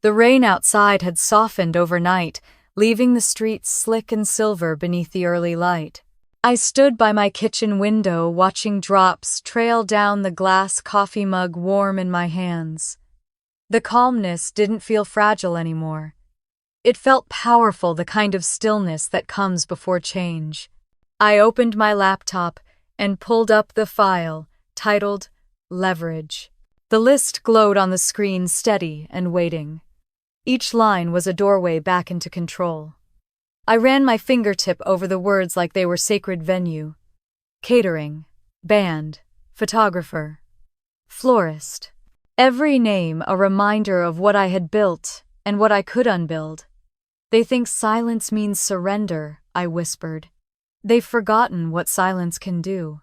The rain outside had softened overnight, leaving the streets slick and silver beneath the early light. I stood by my kitchen window, watching drops trail down the glass coffee mug, warm in my hands. The calmness didn't feel fragile anymore. It felt powerful, the kind of stillness that comes before change. I opened my laptop and pulled up the file, titled Leverage. The list glowed on the screen, steady and waiting. Each line was a doorway back into control. I ran my fingertip over the words like they were sacred: venue, catering, band, photographer, florist. Every name a reminder of what I had built and what I could unbuild. "They think silence means surrender," I whispered. "They've forgotten what silence can do."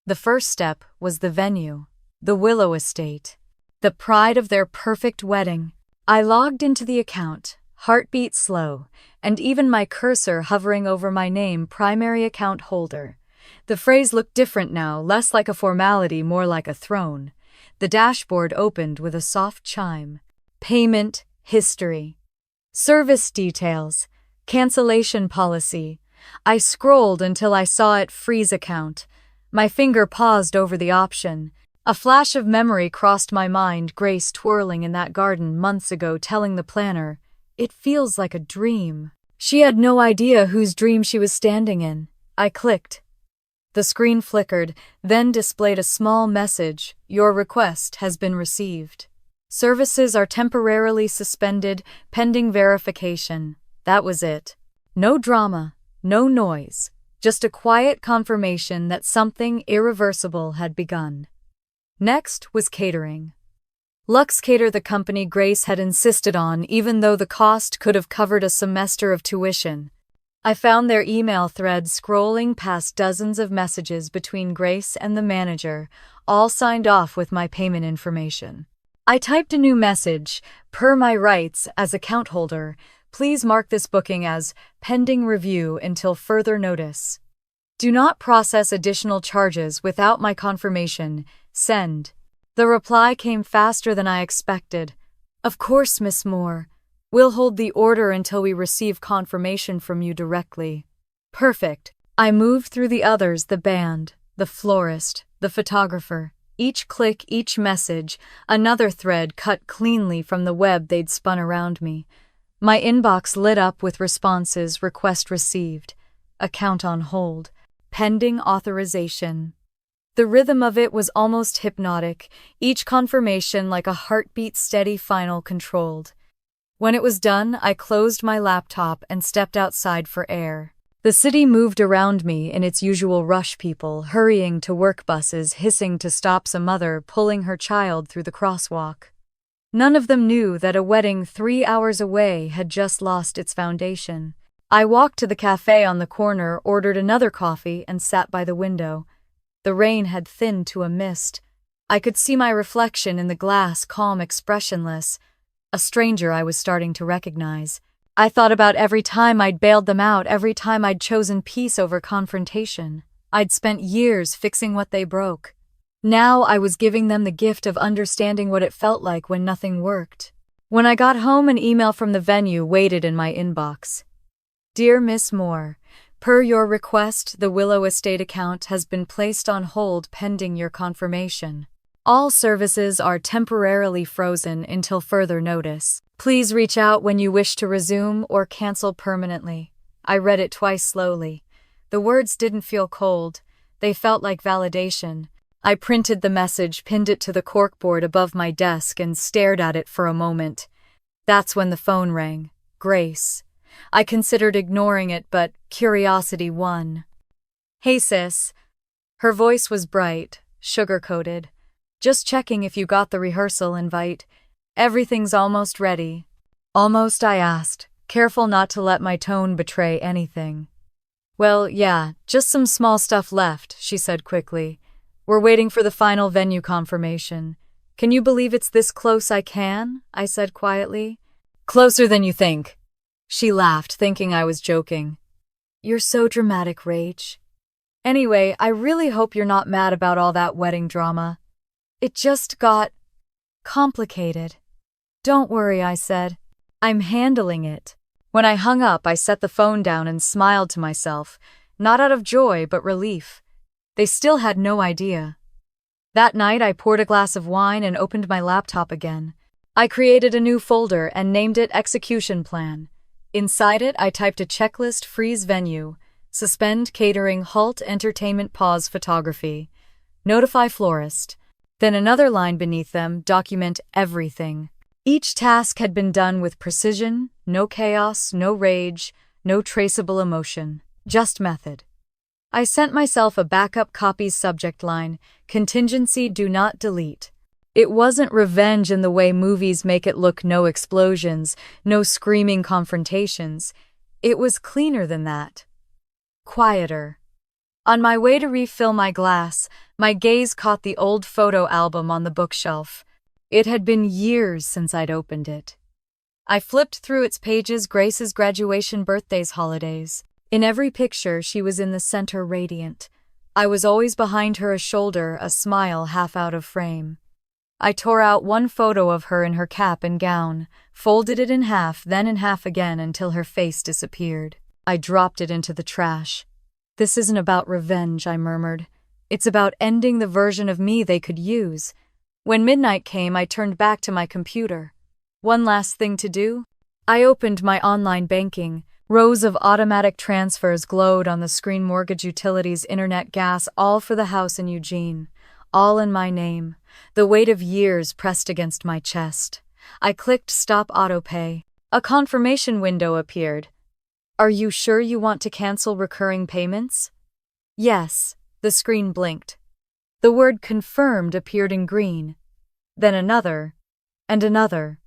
The first step was the venue, the Willow Estate, the pride of their perfect wedding. I logged into the account, heartbeat slow, and even my cursor hovering over my name: primary account holder. The phrase looked different now, less like a formality, more like a throne. The dashboard opened with a soft chime. Payment history. Service details. Cancellation policy. I scrolled until I saw it: freeze account. My finger paused over the option. A flash of memory crossed my mind: Grace twirling in that garden months ago, telling the planner, "It feels like a dream." She had no idea whose dream she was standing in. I clicked. The screen flickered, then displayed a small message: "Your request has been received. Services are temporarily suspended, pending verification." That was it. No drama, no noise, just a quiet confirmation that something irreversible had begun. Next was catering. Luxcator, the company Grace had insisted on, even though the cost could have covered a semester of tuition. I found their email thread scrolling past dozens of messages between Grace and the manager, all signed off with my payment information. I typed a new message: per my rights as account holder, please mark this booking as pending review until further notice. Do not process additional charges without my confirmation. Send. The reply came faster than I expected. Of course, Miss Moore. We'll hold the order until we receive confirmation from you directly. Perfect. I moved through the others: the band, the florist, the photographer. Each click, each message, another thread cut cleanly from the web they'd spun around me. My inbox lit up with responses: request received, account on hold, pending authorization. The rhythm of it was almost hypnotic, each confirmation like a heartbeat, steady, final, controlled. When it was done, I closed my laptop and stepped outside for air. The city moved around me in its usual rush: people hurrying to work, buses hissing to stops, a mother pulling her child through the crosswalk. None of them knew that a wedding 3 hours away had just lost its foundation. I walked to the cafe on the corner, ordered another coffee, and sat by the window. The rain had thinned to a mist. I could see my reflection in the glass, calm, expressionless. A stranger I was starting to recognize. I thought about every time I'd bailed them out, every time I'd chosen peace over confrontation. I'd spent years fixing what they broke. Now I was giving them the gift of understanding what it felt like when nothing worked. When I got home, an email from the venue waited in my inbox. Dear Miss Moore, per your request, the Willow Estate account has been placed on hold pending your confirmation. All services are temporarily frozen until further notice. Please reach out when you wish to resume or cancel permanently. I read it twice slowly. The words didn't feel cold. They felt like validation. I printed the message, pinned it to the corkboard above my desk, and stared at it for a moment. That's when the phone rang. Grace. I considered ignoring it, but curiosity won. Hey sis. Her voice was bright, sugar-coated. Just checking if you got the rehearsal invite. Everything's almost ready. Almost, I asked, careful not to let my tone betray anything. Well, yeah, just some small stuff left, she said quickly. We're waiting for the final venue confirmation. Can you believe it's this close? I said quietly. Closer than you think. She laughed, thinking I was joking. You're so dramatic, Rach. Anyway, I really hope you're not mad about all that wedding drama. It just got complicated. Don't worry, I said. I'm handling it. When I hung up, I set the phone down and smiled to myself, not out of joy but relief. They still had no idea. That night, I poured a glass of wine and opened my laptop again. I created a new folder and named it Execution Plan. Inside it, I typed a checklist: freeze venue, suspend catering, halt entertainment, pause photography, notify florist. Then another line beneath them: document everything. Each task had been done with precision, no chaos, no rage, no traceable emotion, just method. I sent myself a backup copy's subject line: contingency, do not delete. It wasn't revenge in the way movies make it look: no explosions, no screaming confrontations. It was cleaner than that. Quieter. On my way to refill my glass, my gaze caught the old photo album on the bookshelf. It had been years since I'd opened it. I flipped through its pages: Grace's graduation, birthdays, holidays. In every picture, she was in the center, radiant. I was always behind her, a shoulder, a smile half out of frame. I tore out one photo of her in her cap and gown, folded it in half, then in half again until her face disappeared. I dropped it into the trash. This isn't about revenge, I murmured. It's about ending the version of me they could use. When midnight came, I turned back to my computer. One last thing to do? I opened my online banking. Rows of automatic transfers glowed on the screen: mortgage, utilities, internet, gas, all for the house in Eugene. All in my name. The weight of years pressed against my chest. I clicked stop autopay. A confirmation window appeared. Are you sure you want to cancel recurring payments? Yes, the screen blinked. The word confirmed appeared in green. Then another. And another.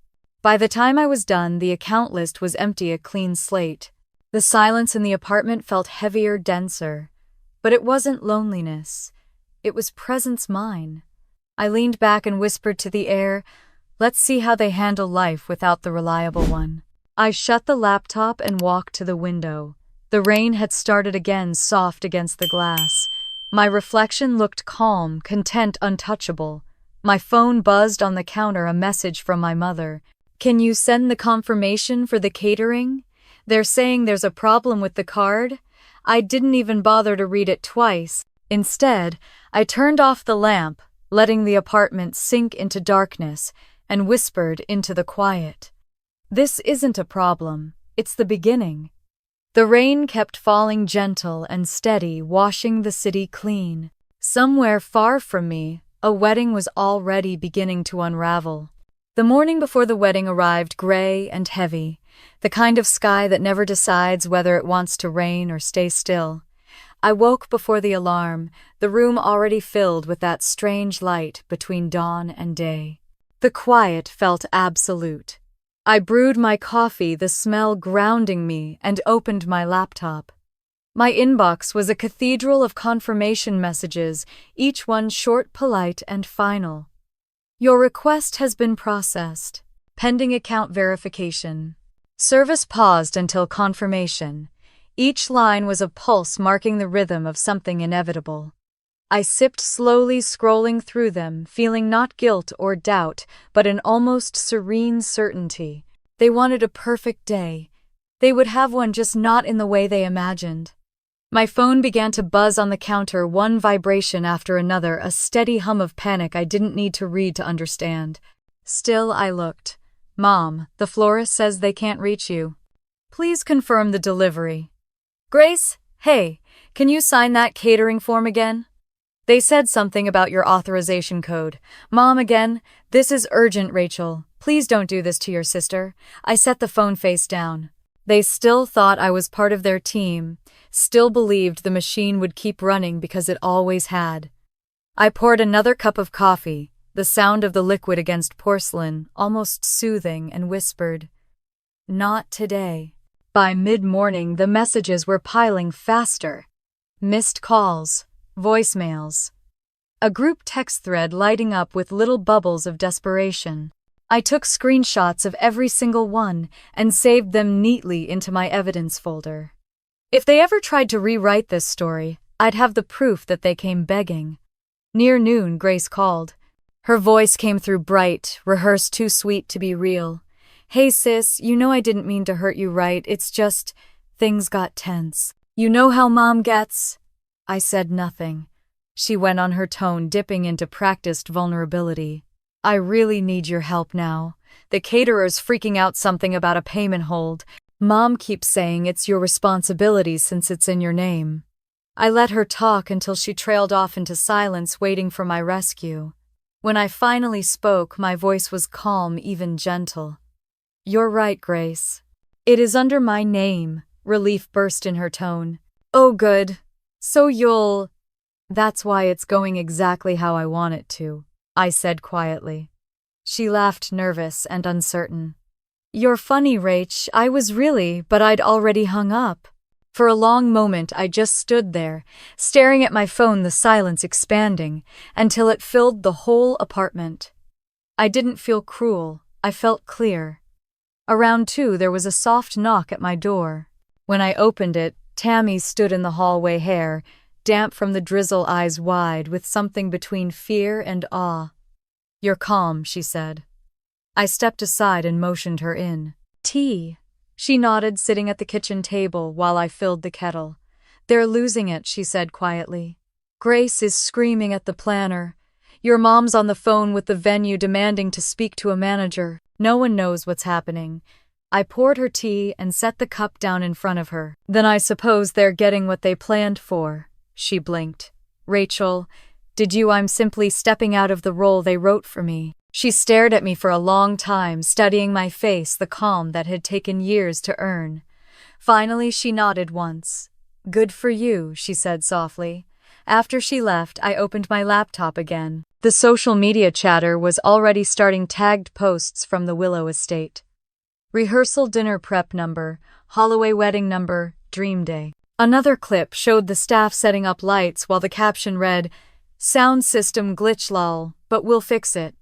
By the time I was done, the account list was empty, a clean slate. The silence in the apartment felt heavier, denser. But it wasn't loneliness. It was presence mine. I leaned back and whispered to the air, "Let's see how they handle life without the reliable one." I shut the laptop and walked to the window. The rain had started again, soft against the glass. My reflection looked calm, content, untouchable. My phone buzzed on the counter, a message from my mother. "Can you send the confirmation for the catering? They're saying there's a problem with the card." I didn't even bother to read it twice. Instead, I turned off the lamp, letting the apartment sink into darkness, and whispered into the quiet. "This isn't a problem. It's the beginning." The rain kept falling, gentle and steady, washing the city clean. Somewhere far from me, a wedding was already beginning to unravel. The morning before the wedding arrived, gray and heavy, the kind of sky that never decides whether it wants to rain or stay still. I woke before the alarm, the room already filled with that strange light between dawn and day. The quiet felt absolute. I brewed my coffee, the smell grounding me, and opened my laptop. My inbox was a cathedral of confirmation messages, each one short, polite, and final. "Your request has been processed. Pending account verification. Service paused until confirmation." Each line was a pulse marking the rhythm of something inevitable. I sipped slowly, scrolling through them, feeling not guilt or doubt, but an almost serene certainty. They wanted a perfect day. They would have one, just not in the way they imagined. My phone began to buzz on the counter, one vibration after another, a steady hum of panic I didn't need to read to understand. Still, I looked. "Mom, the florist says they can't reach you. Please confirm the delivery." "Grace, hey, can you sign that catering form again? They said something about your authorization code." "Mom, again, this is urgent, Rachel. Please don't do this to your sister." I set the phone face down. They still thought I was part of their team, still believed the machine would keep running because it always had. I poured another cup of coffee, the sound of the liquid against porcelain, almost soothing, and whispered, "Not today." By mid-morning, the messages were piling faster. Missed calls, voicemails. A group text thread lighting up with little bubbles of desperation. I took screenshots of every single one and saved them neatly into my evidence folder. If they ever tried to rewrite this story, I'd have the proof that they came begging. Near noon, Grace called. Her voice came through bright, rehearsed, too sweet to be real. "Hey sis, you know I didn't mean to hurt you, right? It's just, things got tense. You know how Mom gets?" I said nothing. She went on, her tone dipping into practiced vulnerability. "I really need your help now. The caterer's freaking out, something about a payment hold. Mom keeps saying it's your responsibility since it's in your name." I let her talk until she trailed off into silence, waiting for my rescue. When I finally spoke, my voice was calm, even gentle. "You're right, Grace. It is under my name." Relief burst in her tone. "Oh, good. So you'll—" "That's why it's going exactly how I want it to," I said quietly. She laughed, nervous and uncertain. "You're funny, Rach. I was really, but I'd already hung up." For a long moment, I just stood there, staring at my phone, the silence expanding, until it filled the whole apartment. I didn't feel cruel. I felt clear. Around 2, there was a soft knock at my door. When I opened it, Tammy stood in the hallway, hair damp from the drizzle, eyes wide, with something between fear and awe. "You're calm," she said. I stepped aside and motioned her in. "Tea." She nodded, sitting at the kitchen table while I filled the kettle. "They're losing it," she said quietly. "Grace is screaming at the planner. Your mom's on the phone with the venue demanding to speak to a manager. No one knows what's happening." I poured her tea and set the cup down in front of her. "Then I suppose they're getting what they planned for." She blinked. "Rachel, I'm simply stepping out of the role they wrote for me." She stared at me for a long time, studying my face, the calm that had taken years to earn. Finally, she nodded once. "Good for you," she said softly. After she left, I opened my laptop again. The social media chatter was already starting tagged posts from the Willow estate. Rehearsal dinner prep number, Holloway wedding number, dream day. Another clip showed the staff setting up lights while the caption read, "Sound system glitch lol, but we'll fix it."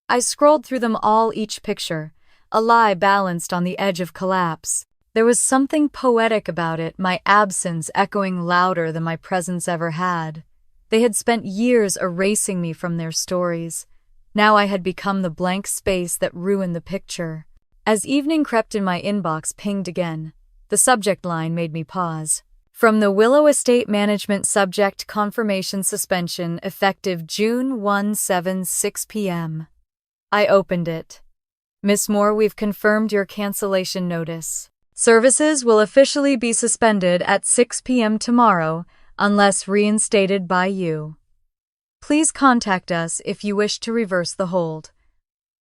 I scrolled through them all, each picture, a lie balanced on the edge of collapse. There was something poetic about it, my absence echoing louder than my presence ever had. They had spent years erasing me from their stories. Now I had become the blank space that ruined the picture. As evening crept in, my inbox pinged again. The subject line made me pause. From the Willow Estate Management, subject confirmation suspension, effective June 1, 6 p.m. I opened it. "Miss Moore, we've confirmed your cancellation notice. Services will officially be suspended at 6 p.m. tomorrow unless reinstated by you. Please contact us if you wish to reverse the hold."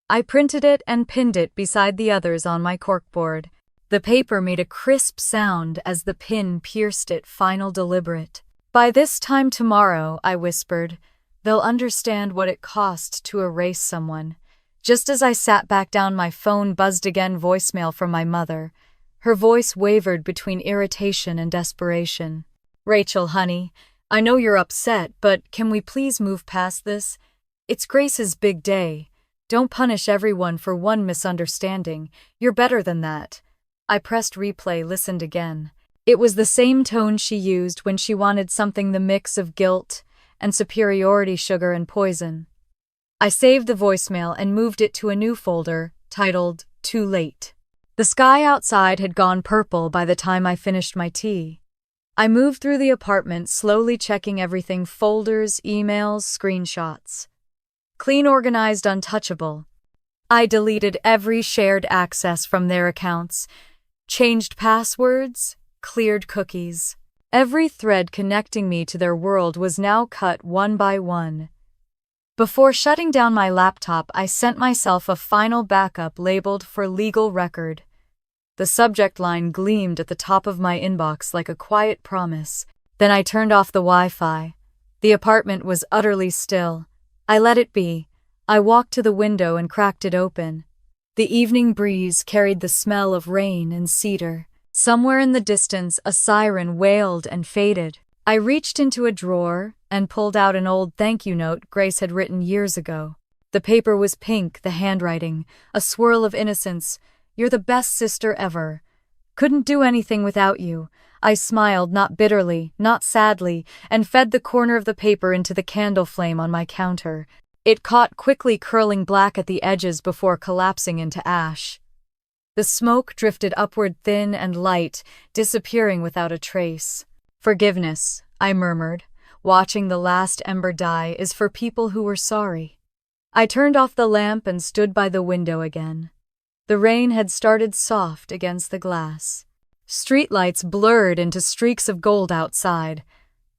I printed it and pinned it beside the others on my corkboard. The paper made a crisp sound as the pin pierced it, final, deliberate. "By this time tomorrow," I whispered, "they'll understand what it cost to erase someone." Just as I sat back down, my phone buzzed again, voicemail from my mother. Her voice wavered between irritation and desperation. "Rachel, honey, I know you're upset, but can we please move past this? It's Grace's big day. Don't punish everyone for one misunderstanding. You're better than that." I pressed replay, listened again. It was the same tone she used when she wanted something, the mix of guilt and superiority, sugar and poison. I saved the voicemail and moved it to a new folder, titled "Too Late." The sky outside had gone purple by the time I finished my tea. I moved through the apartment, slowly checking everything: folders, emails, screenshots. Clean, organized, untouchable. I deleted every shared access from their accounts, changed passwords, cleared cookies. Every thread connecting me to their world was now cut one by one. Before shutting down my laptop, I sent myself a final backup labeled "for legal record." The subject line gleamed at the top of my inbox like a quiet promise. Then I turned off the Wi-Fi. The apartment was utterly still. I let it be. I walked to the window and cracked it open. The evening breeze carried the smell of rain and cedar. Somewhere in the distance, a siren wailed and faded. I reached into a drawer and pulled out an old thank you note Grace had written years ago. The paper was pink, the handwriting, a swirl of innocence. "You're the best sister ever. Couldn't do anything without you." I smiled, not bitterly, not sadly, and fed the corner of the paper into the candle flame on my counter. It caught, quickly curling black at the edges before collapsing into ash. The smoke drifted upward, thin and light, disappearing without a trace. "Forgiveness," I murmured, watching the last ember die, "is for people who were sorry." I turned off the lamp and stood by the window again. The rain had started soft against the glass. Streetlights blurred into streaks of gold outside.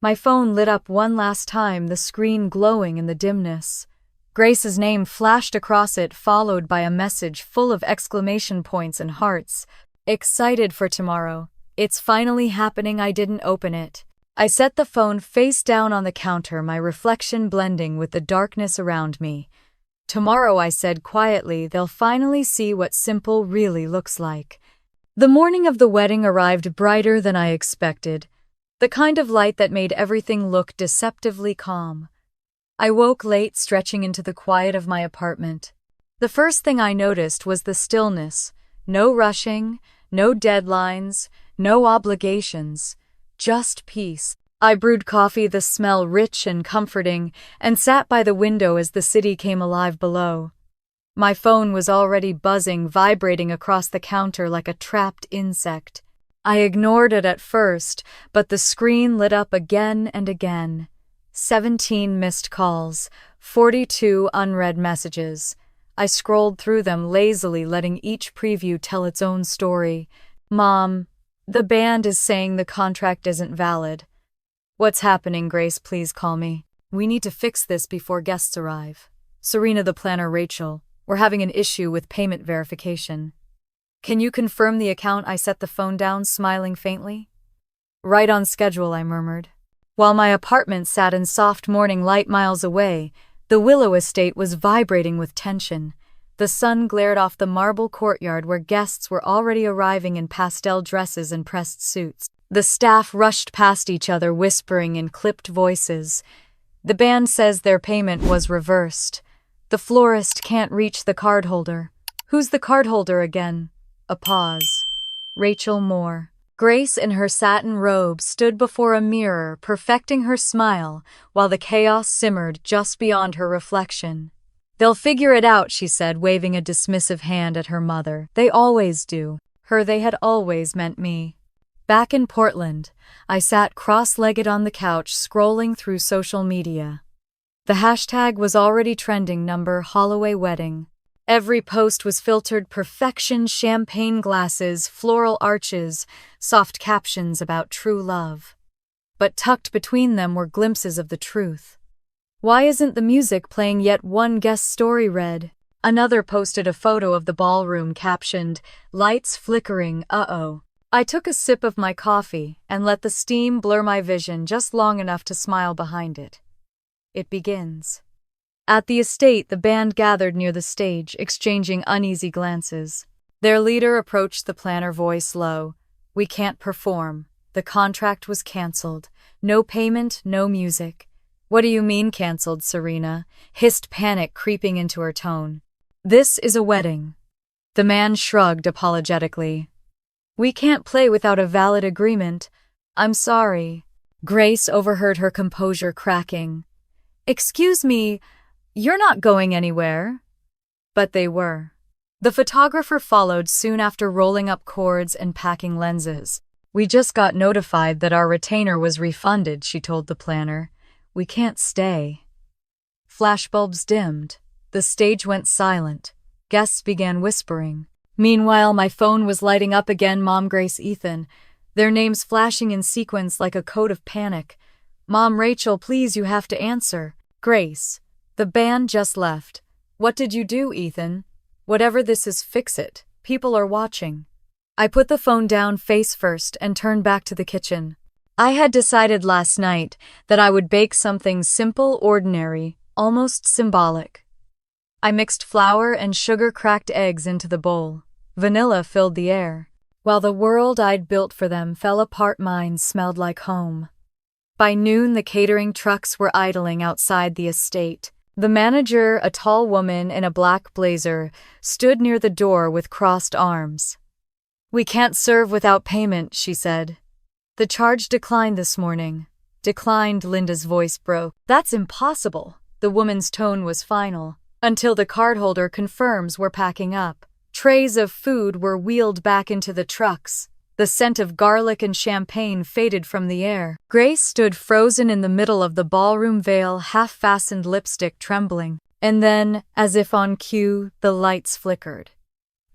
My phone lit up one last time, the screen glowing in the dimness. Grace's name flashed across it, followed by a message full of exclamation points and hearts. "Excited for tomorrow. It's finally happening." I didn't open it. I set the phone face down on the counter, my reflection blending with the darkness around me. "Tomorrow," I said quietly, "they'll finally see what simple really looks like." The morning of the wedding arrived brighter than I expected, the kind of light that made everything look deceptively calm. I woke late, stretching into the quiet of my apartment. The first thing I noticed was the stillness. No rushing, no deadlines, no obligations, just peace. I brewed coffee, the smell rich and comforting, and sat by the window as the city came alive below. My phone was already buzzing, vibrating across the counter like a trapped insect. I ignored it at first, but the screen lit up again and again. 17 missed calls, 42 unread messages. I scrolled through them lazily, letting each preview tell its own story. "Mom, the band is saying the contract isn't valid." "What's happening, Grace? Please call me. We need to fix this before guests arrive." "Serena, the planner." "Rachel, we're having an issue with payment verification. Can you confirm the account?" I set the phone down, smiling faintly. "Right on schedule," I murmured. While my apartment sat in soft morning light miles away, the Willow estate was vibrating with tension. The sun glared off the marble courtyard where guests were already arriving in pastel dresses and pressed suits. The staff rushed past each other, whispering in clipped voices. The band says their payment was reversed. The florist can't reach the cardholder. Who's the cardholder again? A pause. Rachel Moore. Grace, in her satin robe, stood before a mirror, perfecting her smile, while the chaos simmered just beyond her reflection. "They'll figure it out," she said, waving a dismissive hand at her mother. "They always do." Her they had always meant me. Back in Portland, I sat cross-legged on the couch, scrolling through social media. The hashtag was already trending, number Holloway wedding. Every post was filtered perfection, champagne glasses, floral arches, soft captions about true love. But tucked between them were glimpses of the truth. "Why isn't the music playing yet?" one guest story read. Another posted a photo of the ballroom captioned, "Lights flickering, uh-oh." I took a sip of my coffee and let the steam blur my vision just long enough to smile behind it. It begins. At the estate, the band gathered near the stage, exchanging uneasy glances. Their leader approached the planner, voice low. "We can't perform. The contract was cancelled. No payment, no music." "What do you mean cancelled, Serena?" hissed, panic creeping into her tone. "This is a wedding." The man shrugged apologetically. "We can't play without a valid agreement." "I'm sorry." Grace overheard her composure cracking. "Excuse me, you're not going anywhere." But they were. The photographer followed soon after, rolling up cords and packing lenses. "We just got notified that our retainer was refunded," she told the planner. "We can't stay." Flashbulbs dimmed. The stage went silent. Guests began whispering. Meanwhile, my phone was lighting up again. Mom, Grace, Ethan. Their names flashing in sequence like a code of panic. "Mom, Rachel, please, you have to answer." "Grace. The band just left." "What did you do, Ethan?" "Whatever this is, fix it. People are watching." I put the phone down face first and turned back to the kitchen. I had decided last night that I would bake something simple, ordinary, almost symbolic. I mixed flour and sugar, cracked eggs into the bowl. Vanilla filled the air. While the world I'd built for them fell apart, mine smelled like home. By noon, the catering trucks were idling outside the estate. The manager, a tall woman in a black blazer, stood near the door with crossed arms. "We can't serve without payment," she said. "The charge declined this morning." "Declined," Linda's voice broke. "That's impossible." The woman's tone was final. "Until the cardholder confirms we're packing up." Trays of food were wheeled back into the trucks. The scent of garlic and champagne faded from the air. Grace stood frozen in the middle of the ballroom, veil half-fastened, lipstick trembling. And then, as if on cue, the lights flickered.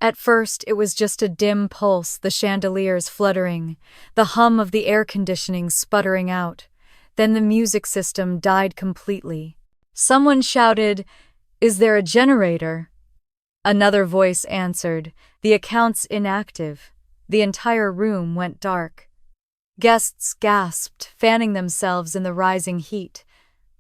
At first, it was just a dim pulse, the chandeliers fluttering, the hum of the air conditioning sputtering out. Then the music system died completely. Someone shouted, "Is there a generator?" Another voice answered, "The account's inactive." The entire room went dark. Guests gasped, fanning themselves in the rising heat.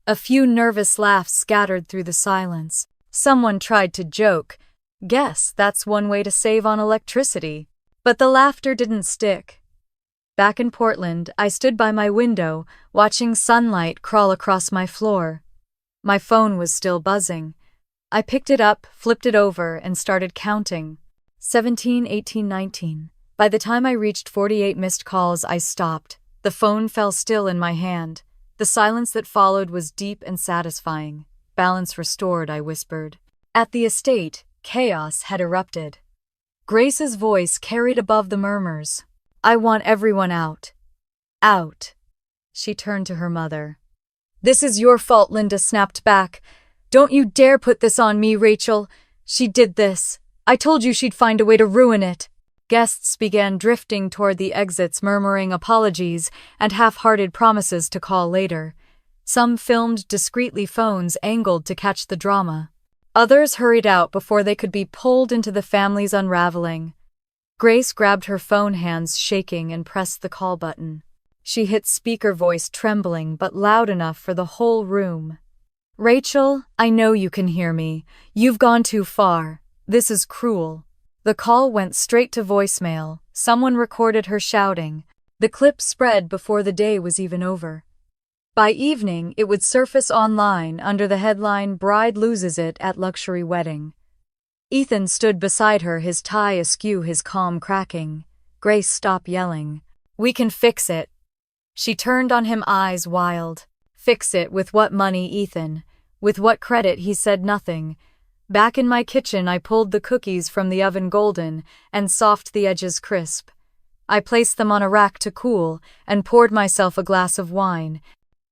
A few nervous laughs scattered through the silence. Someone tried to joke, "Guess that's one way to save on electricity." But the laughter didn't stick. Back in Portland, I stood by my window, watching sunlight crawl across my floor. My phone was still buzzing. I picked it up, flipped it over, and started counting. 17, 18, 19. By the time I reached 48 missed calls, I stopped. The phone fell still in my hand. The silence that followed was deep and satisfying. "Balance restored," I whispered. At the estate, chaos had erupted. Grace's voice carried above the murmurs. "I want everyone out. Out." She turned to her mother. "This is your fault," Linda snapped back. "Don't you dare put this on me, Rachel. She did this. I told you she'd find a way to ruin it." Guests began drifting toward the exits, murmuring apologies and half-hearted promises to call later. Some filmed discreetly, phones angled to catch the drama. Others hurried out before they could be pulled into the family's unraveling. Grace grabbed her phone, hands shaking, and pressed the call button. She hit speaker, voice trembling but loud enough for the whole room. Rachel, I know you can hear me. You've gone too far. This is cruel. The call went straight to voicemail. Someone recorded her shouting. The clip spread before the day was even over. By evening, it would surface online under the headline, "Bride Loses It at Luxury Wedding." Ethan stood beside her, his tie askew, his calm cracking. Grace, stop yelling. We can fix it. She turned on him, eyes wild. Fix it? With what money, Ethan? With what credit? He said nothing. Back in my kitchen, I pulled the cookies from the oven golden and soft, the edges crisp. I placed them on a rack to cool and poured myself a glass of wine.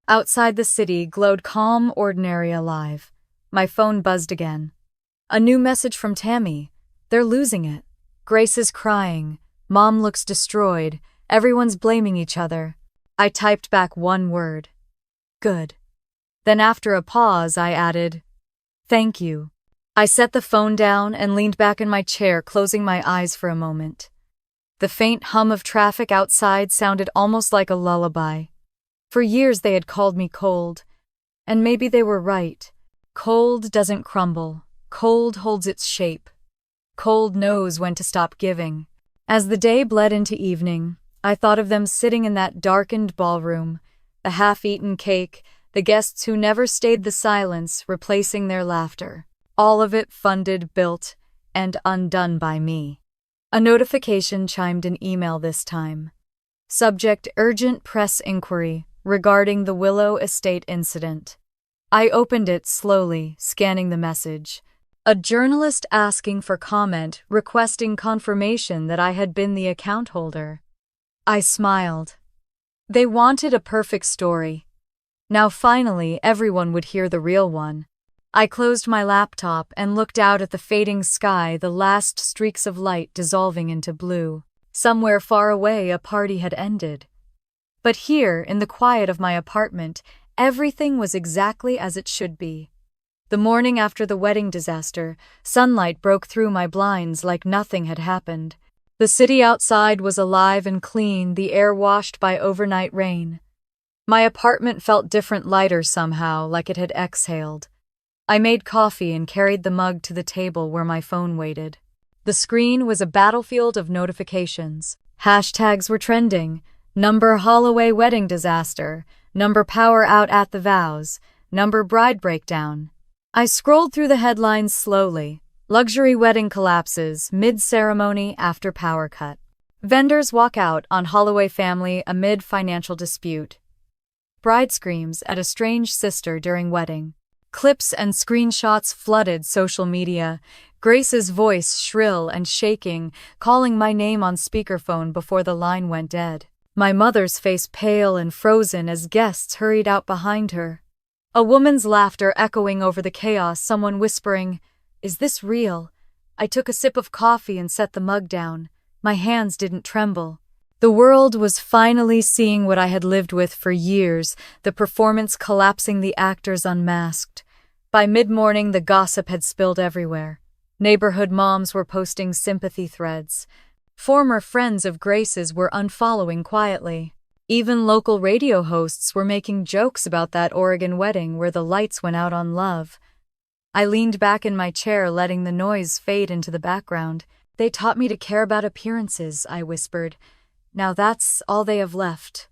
Outside, the city glowed calm, ordinary, alive. My phone buzzed again. A new message from Tammy. They're losing it. Grace is crying. Mom looks destroyed. Everyone's blaming each other. I typed back one word. Good. Then after a pause, I added, thank you. I set the phone down and leaned back in my chair, closing my eyes for a moment. The faint hum of traffic outside sounded almost like a lullaby. For years they had called me cold. And maybe they were right. Cold doesn't crumble. Cold holds its shape. Cold knows when to stop giving. As the day bled into evening, I thought of them sitting in that darkened ballroom, the half-eaten cake, the guests who never stayed, the silence replacing their laughter. All of it funded, built, and undone by me. A notification chimed, an email this time. Subject: urgent press inquiry regarding the Willow Estate incident. I opened it slowly, scanning the message. A journalist asking for comment, requesting confirmation that I had been the account holder. I smiled. They wanted a perfect story. Now finally, everyone would hear the real one. I closed my laptop and looked out at the fading sky, the last streaks of light dissolving into blue. Somewhere far away, a party had ended. But here, in the quiet of my apartment, everything was exactly as it should be. The morning after the wedding disaster, sunlight broke through my blinds like nothing had happened. The city outside was alive and clean, the air washed by overnight rain. My apartment felt different, lighter somehow, like it had exhaled. I made coffee and carried the mug to the table where my phone waited. The screen was a battlefield of notifications. Hashtags were trending. Number Holloway wedding disaster. Number power out at the vows. Number bride breakdown. I scrolled through the headlines slowly. Luxury wedding collapses, mid-ceremony after power cut. Vendors walk out on Holloway family amid financial dispute. Bride screams at estranged sister during wedding. Clips and screenshots flooded social media. Grace's voice shrill and shaking, calling my name on speakerphone before the line went dead. My mother's face pale and frozen as guests hurried out behind her. A woman's laughter echoing over the chaos, someone whispering, "Is this real?" I took a sip of coffee and set the mug down. My hands didn't tremble. The world was finally seeing what I had lived with for years, the performance collapsing, the actors unmasked. By mid-morning, the gossip had spilled everywhere. Neighborhood moms were posting sympathy threads. Former friends of Grace's were unfollowing quietly. Even local radio hosts were making jokes about that Oregon wedding where the lights went out on love. I leaned back in my chair, letting the noise fade into the background. They taught me to care about appearances, I whispered. Now that's all they have left.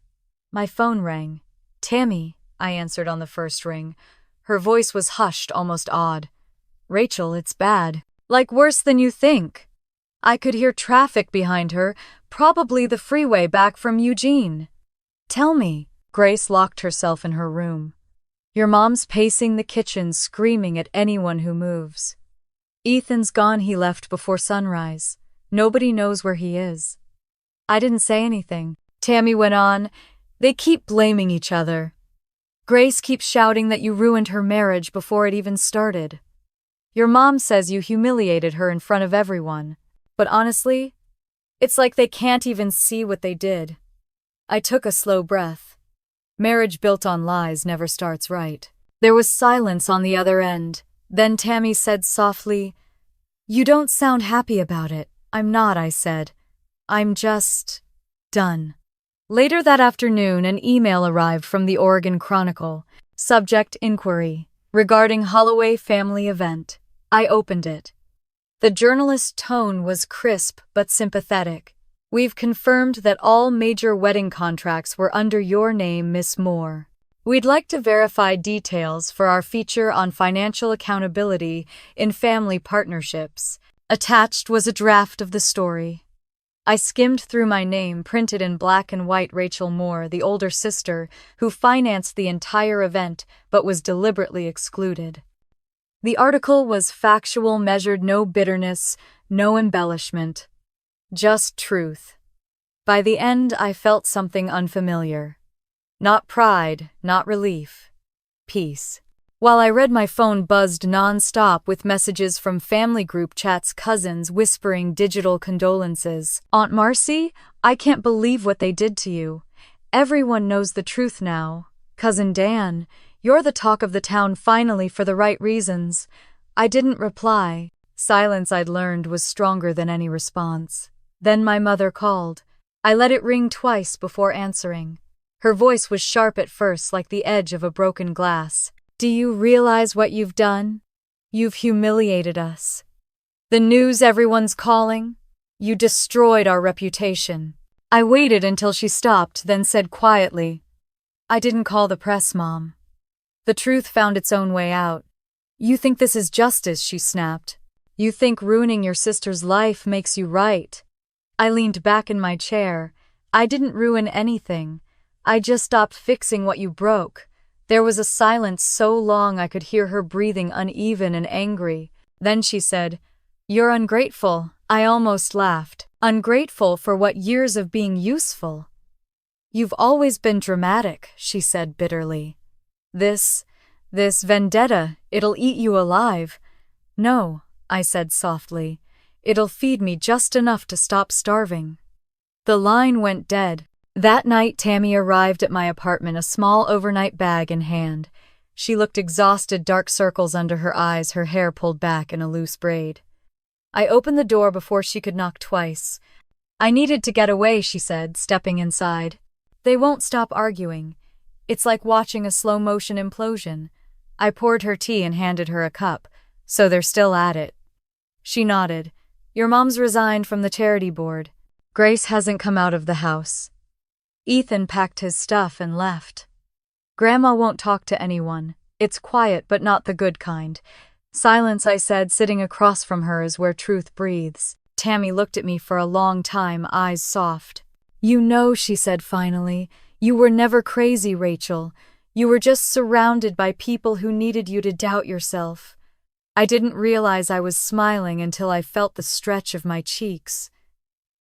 My phone rang. Tammy, I answered on the first ring. Her voice was hushed, almost awed. Rachel, it's bad. Like worse than you think. I could hear traffic behind her, probably the freeway back from Eugene. Tell me. Grace locked herself in her room. Your mom's pacing the kitchen, screaming at anyone who moves. Ethan's gone, he left before sunrise. Nobody knows where he is. I didn't say anything. Tammy went on. They keep blaming each other. Grace keeps shouting that you ruined her marriage before it even started. Your mom says you humiliated her in front of everyone. But honestly, it's like they can't even see what they did. I took a slow breath. Marriage built on lies never starts right. There was silence on the other end. Then Tammy said softly, You don't sound happy about it. I'm not, I said. I'm just done. Later that afternoon, an email arrived from the Oregon Chronicle. Subject: inquiry. Regarding Holloway family event. I opened it. The journalist's tone was crisp but sympathetic. We've confirmed that all major wedding contracts were under your name, Miss Moore. We'd like to verify details for our feature on financial accountability in family partnerships. Attached was a draft of the story. I skimmed through my name, printed in black and white: Rachel Moore, the older sister, who financed the entire event but was deliberately excluded. The article was factual, measured, no bitterness, no embellishment. Just truth. By the end, I felt something unfamiliar. Not pride, not relief. Peace. While I read, my phone buzzed non-stop with messages from family group chats, cousins whispering digital condolences. Aunt Marcy, I can't believe what they did to you. Everyone knows the truth now. Cousin Dan, you're the talk of the town finally for the right reasons. I didn't reply. Silence, I'd learned, was stronger than any response. Then my mother called. I let it ring twice before answering. Her voice was sharp at first, like the edge of a broken glass. Do you realize what you've done? You've humiliated us. The news everyone's calling? You destroyed our reputation. I waited until she stopped, then said quietly, I didn't call the press, Mom. The truth found its own way out. You think this is justice, she snapped. You think ruining your sister's life makes you right. I leaned back in my chair. I didn't ruin anything. I just stopped fixing what you broke. There was a silence so long I could hear her breathing, uneven and angry. Then she said, You're ungrateful. I almost laughed. Ungrateful for what? Years of being useful. You've always been dramatic, she said bitterly. This vendetta, it'll eat you alive. No, I said softly. It'll feed me just enough to stop starving. The line went dead. That night, Tammy arrived at my apartment, a small overnight bag in hand. She looked exhausted, dark circles under her eyes, her hair pulled back in a loose braid. I opened the door before she could knock twice. I needed to get away, she said, stepping inside. They won't stop arguing. It's like watching a slow-motion implosion. I poured her tea and handed her a cup. So they're still at it. She nodded. Your mom's resigned from the charity board. Grace hasn't come out of the house. Ethan packed his stuff and left. Grandma won't talk to anyone. It's quiet, but not the good kind. Silence, I said, sitting across from her is where truth breathes. Tammy looked at me for a long time, eyes soft. You know, she said finally, you were never crazy, Rachel. You were just surrounded by people who needed you to doubt yourself. I didn't realize I was smiling until I felt the stretch of my cheeks.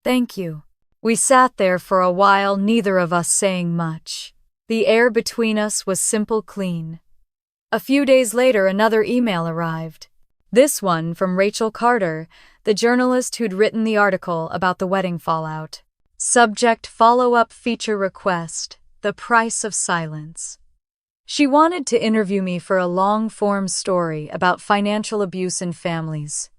Thank you. We sat there for a while, neither of us saying much. The air between us was simple, clean. A few days later, another email arrived. This one from Rachel Carter, the journalist who'd written the article about the wedding fallout. Subject: follow-up feature request, the price of silence. She wanted to interview me for a long-form story about financial abuse in families,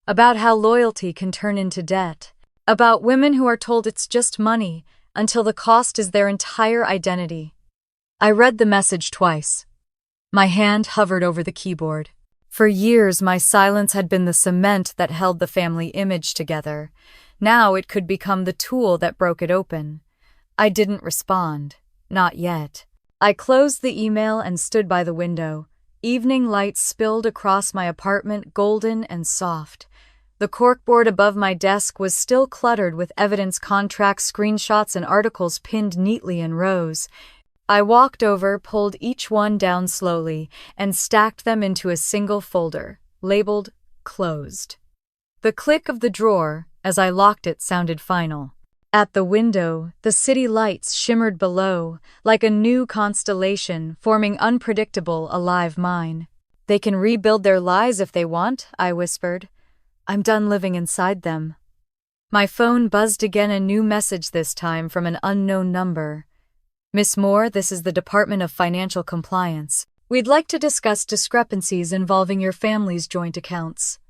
about how loyalty can turn into debt, about women who are told it's just money until the cost is their entire identity. I read the message twice. My hand hovered over the keyboard. For years, my silence had been the cement that held the family image together. Now it could become the tool that broke it open. I didn't respond. Not yet. I closed the email and stood by the window. Evening light spilled across my apartment, golden and soft. The corkboard above my desk was still cluttered with evidence, contracts, screenshots, and articles pinned neatly in rows. I walked over, pulled each one down slowly, and stacked them into a single folder, labeled Closed. The click of the drawer, as I locked it, sounded final. At the window, the city lights shimmered below, like a new constellation, forming unpredictable, alive mine. They can rebuild their lives if they want, I whispered. I'm done living inside them. My phone buzzed again, a new message, this time from an unknown number. Miss Moore, this is the Department of Financial Compliance. We'd like to discuss discrepancies involving your family's joint accounts.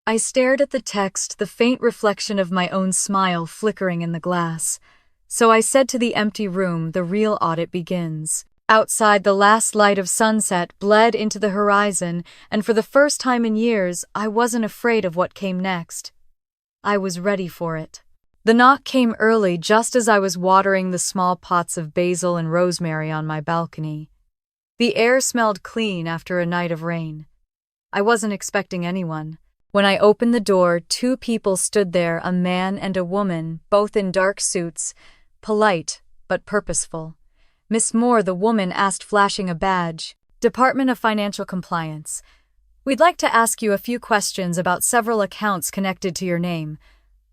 I stared at the text, the faint reflection of my own smile flickering in the glass. So I said to the empty room, the real audit begins. Outside, the last light of sunset bled into the horizon, and for the first time in years, I wasn't afraid of what came next. I was ready for it. The knock came early, just as I was watering the small pots of basil and rosemary on my balcony. The air smelled clean after a night of rain. I wasn't expecting anyone. When I opened the door, two people stood there, a man and a woman, both in dark suits, polite but purposeful. Miss Moore, the woman asked, flashing a badge. Department of Financial Compliance. We'd like to ask you a few questions about several accounts connected to your name.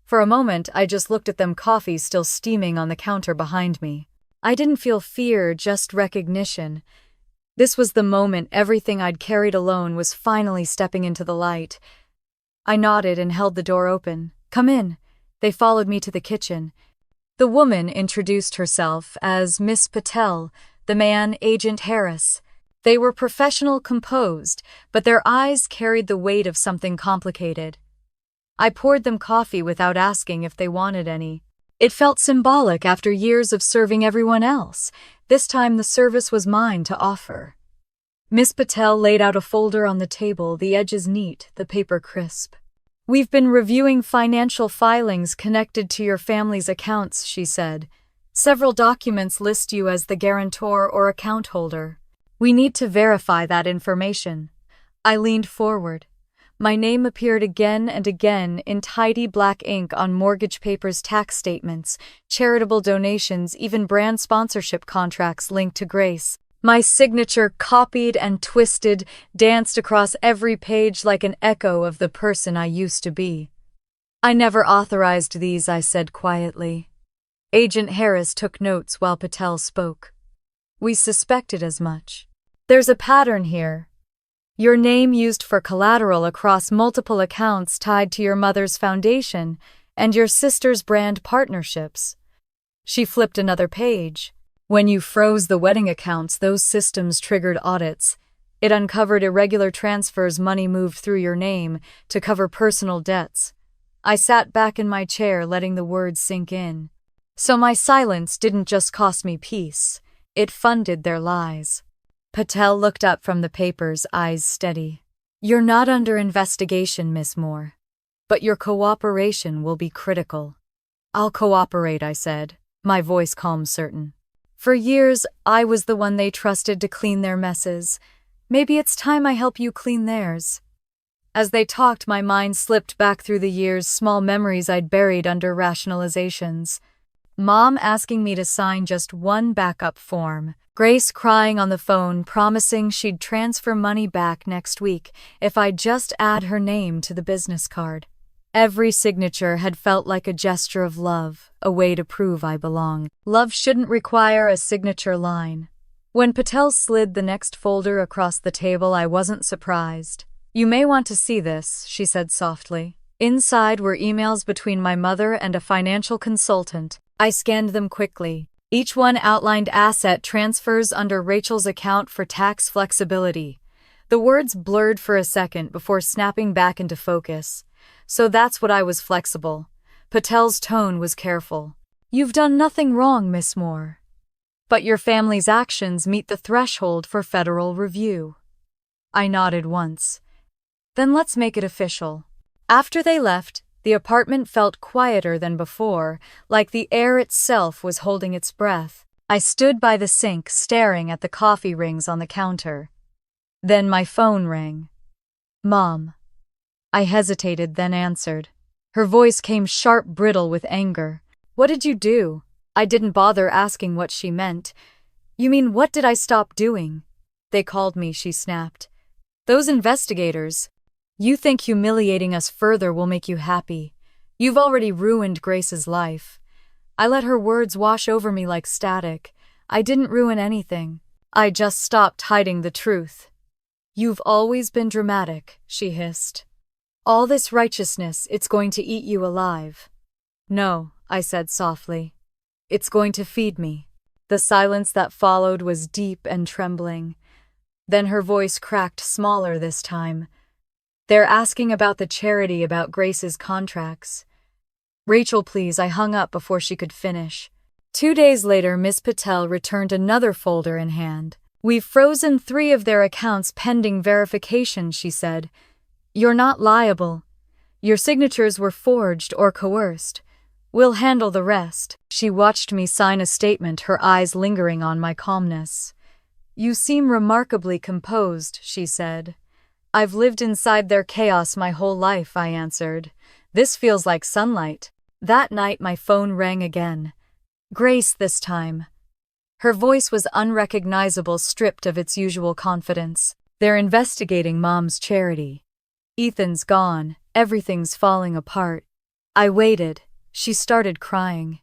For a moment, I just looked at them, coffee still steaming on the counter behind me. I didn't feel fear, just recognition. This was the moment everything I'd carried alone was finally stepping into the light. I nodded and held the door open. Come in. They followed me to the kitchen. The woman introduced herself as Miss Patel, the man Agent Harris. They were professional, composed, but their eyes carried the weight of something complicated. I poured them coffee without asking if they wanted any. It felt symbolic after years of serving everyone else. This time the service was mine to offer. Miss Patel laid out a folder on the table, the edges neat, the paper crisp. We've been reviewing financial filings connected to your family's accounts, she said. Several documents list you as the guarantor or account holder. We need to verify that information. I leaned forward. My name appeared again and again in tidy black ink on mortgage papers, tax statements, charitable donations, even brand sponsorship contracts linked to Grace. My signature, copied and twisted, danced across every page like an echo of the person I used to be. I never authorized these, I said quietly. Agent Harris took notes while Patel spoke. We suspected as much. There's a pattern here. Your name used for collateral across multiple accounts tied to your mother's foundation and your sister's brand partnerships. She flipped another page. When you froze the wedding accounts, those systems triggered audits. It uncovered irregular transfers, money moved through your name to cover personal debts. I sat back in my chair, letting the words sink in. So my silence didn't just cost me peace. It funded their lies. Patel looked up from the papers, eyes steady. You're not under investigation, Miss Moore. But your cooperation will be critical. I'll cooperate, I said, my voice calm, certain. For years, I was the one they trusted to clean their messes. Maybe it's time I help you clean theirs. As they talked, my mind slipped back through the years, small memories I'd buried under rationalizations. Mom asking me to sign just one backup form. Grace crying on the phone, promising she'd transfer money back next week if I'd just add her name to the business card. Every signature had felt like a gesture of love, a way to prove I belong. Love shouldn't require a signature line. When Patel slid the next folder across the table, I wasn't surprised. You may want to see this, she said softly. Inside were emails between my mother and a financial consultant. I scanned them quickly. Each one outlined asset transfers under Rachel's account for tax flexibility. The words blurred for a second before snapping back into focus. So that's what I was flexible. Patel's tone was careful. You've done nothing wrong, Miss Moore. But your family's actions meet the threshold for federal review. I nodded once. Then let's make it official. After they left, the apartment felt quieter than before, like the air itself was holding its breath. I stood by the sink, staring at the coffee rings on the counter. Then my phone rang. Mom. I hesitated, then answered. Her voice came sharp, brittle with anger. What did you do? I didn't bother asking what she meant. You mean, what did I stop doing? They called me, she snapped. Those investigators. You think humiliating us further will make you happy. You've already ruined Grace's life. I let her words wash over me like static. I didn't ruin anything. I just stopped hiding the truth. You've always been dramatic, she hissed. All this righteousness, it's going to eat you alive. No, I said softly. It's going to feed me. The silence that followed was deep and trembling. Then her voice cracked, smaller this time. They're asking about the charity, about Grace's contracts. Rachel, please, I hung up before she could finish. 2 days later, Miss Patel returned another folder in hand. "We've frozen 3 of their accounts pending verification," she said. "You're not liable. Your signatures were forged or coerced. We'll handle the rest." She watched me sign a statement, her eyes lingering on my calmness. "You seem remarkably composed," she said. "I've lived inside their chaos my whole life," I answered. "This feels like sunlight." That night my phone rang again. Grace this time. Her voice was unrecognizable, stripped of its usual confidence. "They're investigating Mom's charity. Ethan's gone. Everything's falling apart." I waited. She started crying.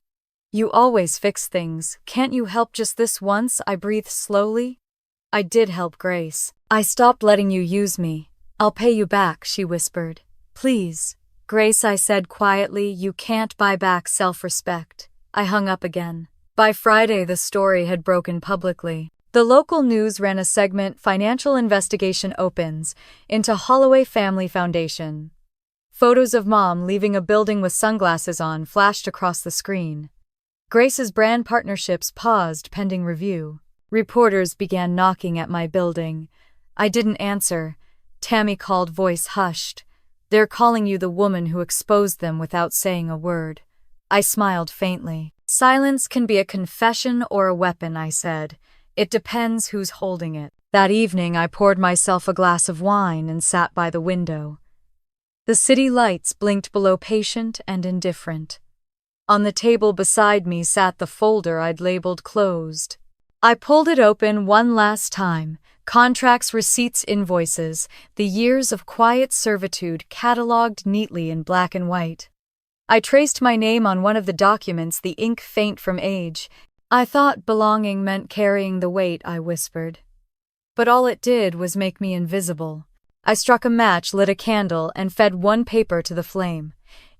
"You always fix things. Can't you help just this once?" I breathed slowly. "I did help, Grace. I stopped letting you use me. I'll pay you back," she whispered. "Please." "Grace," I said quietly, "you can't buy back self-respect." I hung up again. By Friday, the story had broken publicly. The local news ran a segment, "Financial Investigation Opens into Holloway Family Foundation." Photos of Mom leaving a building with sunglasses on flashed across the screen. Grace's brand partnerships paused pending review. Reporters began knocking at my building. I didn't answer. Tammy called, voice hushed. "They're calling you the woman who exposed them," without saying a word. I smiled faintly. "Silence can be a confession or a weapon," I said. "It depends who's holding it." That evening, I poured myself a glass of wine and sat by the window. The city lights blinked below, patient and indifferent. On the table beside me sat the folder I'd labeled closed. I pulled it open one last time. Contracts, receipts, invoices, the years of quiet servitude catalogued neatly in black and white. I traced my name on one of the documents, the ink faint from age. "I thought belonging meant carrying the weight," I whispered. But all it did was make me invisible. I struck a match, lit a candle, and fed one paper to the flame.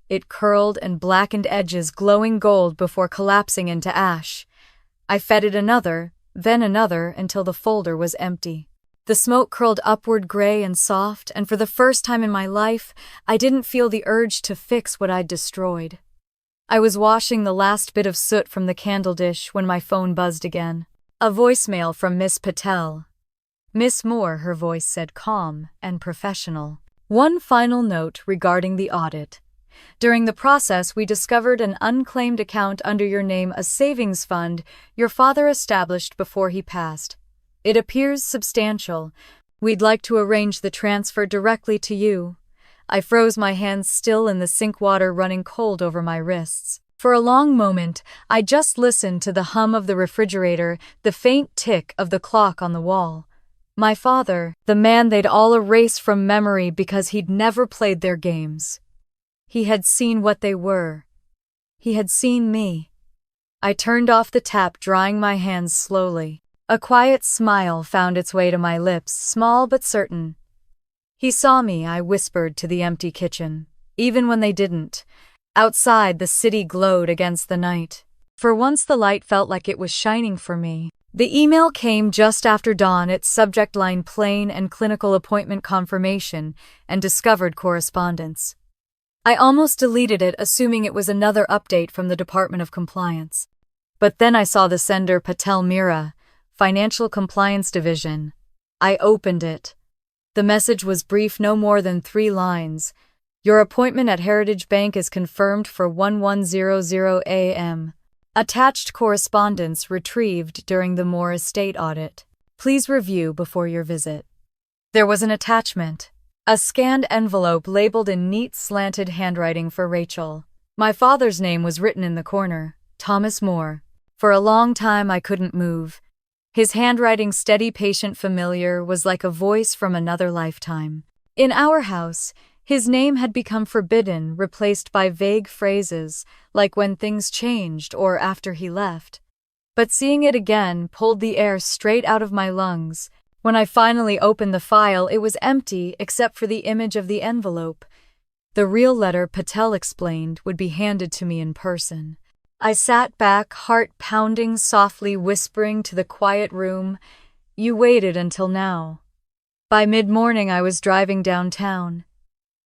It curled and blackened edges glowing gold before collapsing into ash. I fed it another, then another, until the folder was empty. The smoke curled upward, gray and soft, and for the first time in my life, I didn't feel the urge to fix what I'd destroyed. I was washing the last bit of soot from the candle dish when my phone buzzed again. A voicemail from Miss Patel. "Miss Moore," her voice said, calm and professional. "One final note regarding the audit. During the process, we discovered an unclaimed account under your name, a savings fund your father established before he passed. It appears substantial. We'd like to arrange the transfer directly to you." I froze, my hands still in the sink water running cold over my wrists. For a long moment, I just listened to the hum of the refrigerator, the faint tick of the clock on the wall. My father, the man they'd all erased from memory because he'd never played their games. He had seen what they were. He had seen me. I turned off the tap, drying my hands slowly. A quiet smile found its way to my lips, small but certain. "He saw me," I whispered to the empty kitchen. Even when they didn't. Outside, the city glowed against the night. For once, the light felt like it was shining for me. The email came just after dawn, its subject line plain and clinical: appointment confirmation and discovered correspondence. I almost deleted it, assuming it was another update from the Department of Compliance. But then I saw the sender, Patel Mira, Financial Compliance Division. I opened it. The message was brief, no more than 3 lines. "Your appointment at Heritage Bank is confirmed for 1100 a.m. Attached correspondence retrieved during the Moore estate audit. Please review before your visit." There was an attachment. A scanned envelope labeled in neat, slanted handwriting for Rachel. My father's name was written in the corner, Thomas Moore. For a long time I couldn't move. His handwriting, steady, patient, familiar, was like a voice from another lifetime. In our house, his name had become forbidden, replaced by vague phrases, like "when things changed" or "after he left." But seeing it again pulled the air straight out of my lungs. When I finally opened the file, it was empty except for the image of the envelope. The real letter, Patel explained, would be handed to me in person. I sat back, heart pounding, softly whispering to the quiet room, "You waited until now." By mid-morning, I was driving downtown.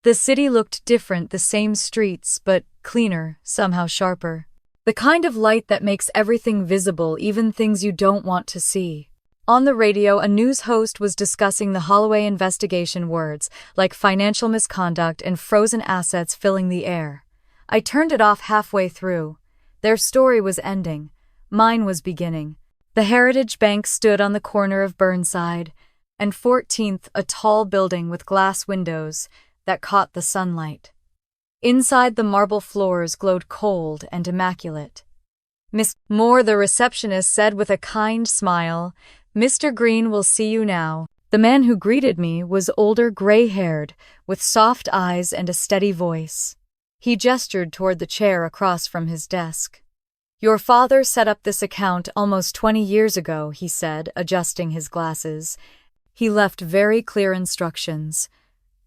The city looked different, the same streets, but cleaner, somehow sharper. The kind of light that makes everything visible, even things you don't want to see. On the radio, a news host was discussing the Holloway investigation, words like financial misconduct and frozen assets filling the air. I turned it off halfway through. Their story was ending. Mine was beginning. The Heritage Bank stood on the corner of Burnside and 14th, a tall building with glass windows that caught the sunlight. Inside, the marble floors glowed cold and immaculate. Miss Moore, the receptionist, said with a kind smile, "Mr. Green will see you now." The man who greeted me was older, gray-haired, with soft eyes and a steady voice. He gestured toward the chair across from his desk. "Your father set up this account almost 20 years ago," he said, adjusting his glasses. "He left very clear instructions.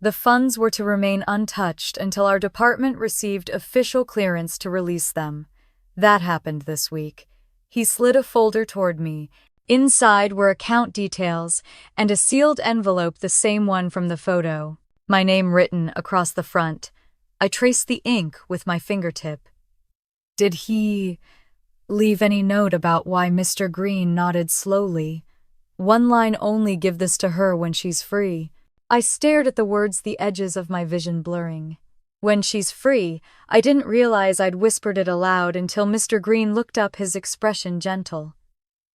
The funds were to remain untouched until our department received official clearance to release them. That happened this week." He slid a folder toward me. Inside were account details and a sealed envelope, the same one from the photo. My name written across the front. I traced the ink with my fingertip. "Did he leave any note about why?" Mr. Green nodded slowly. "One line only, give this to her when she's free." I stared at the words, the edges of my vision blurring. "When she's free." I didn't realize I'd whispered it aloud until Mr. Green looked up, his expression gentle.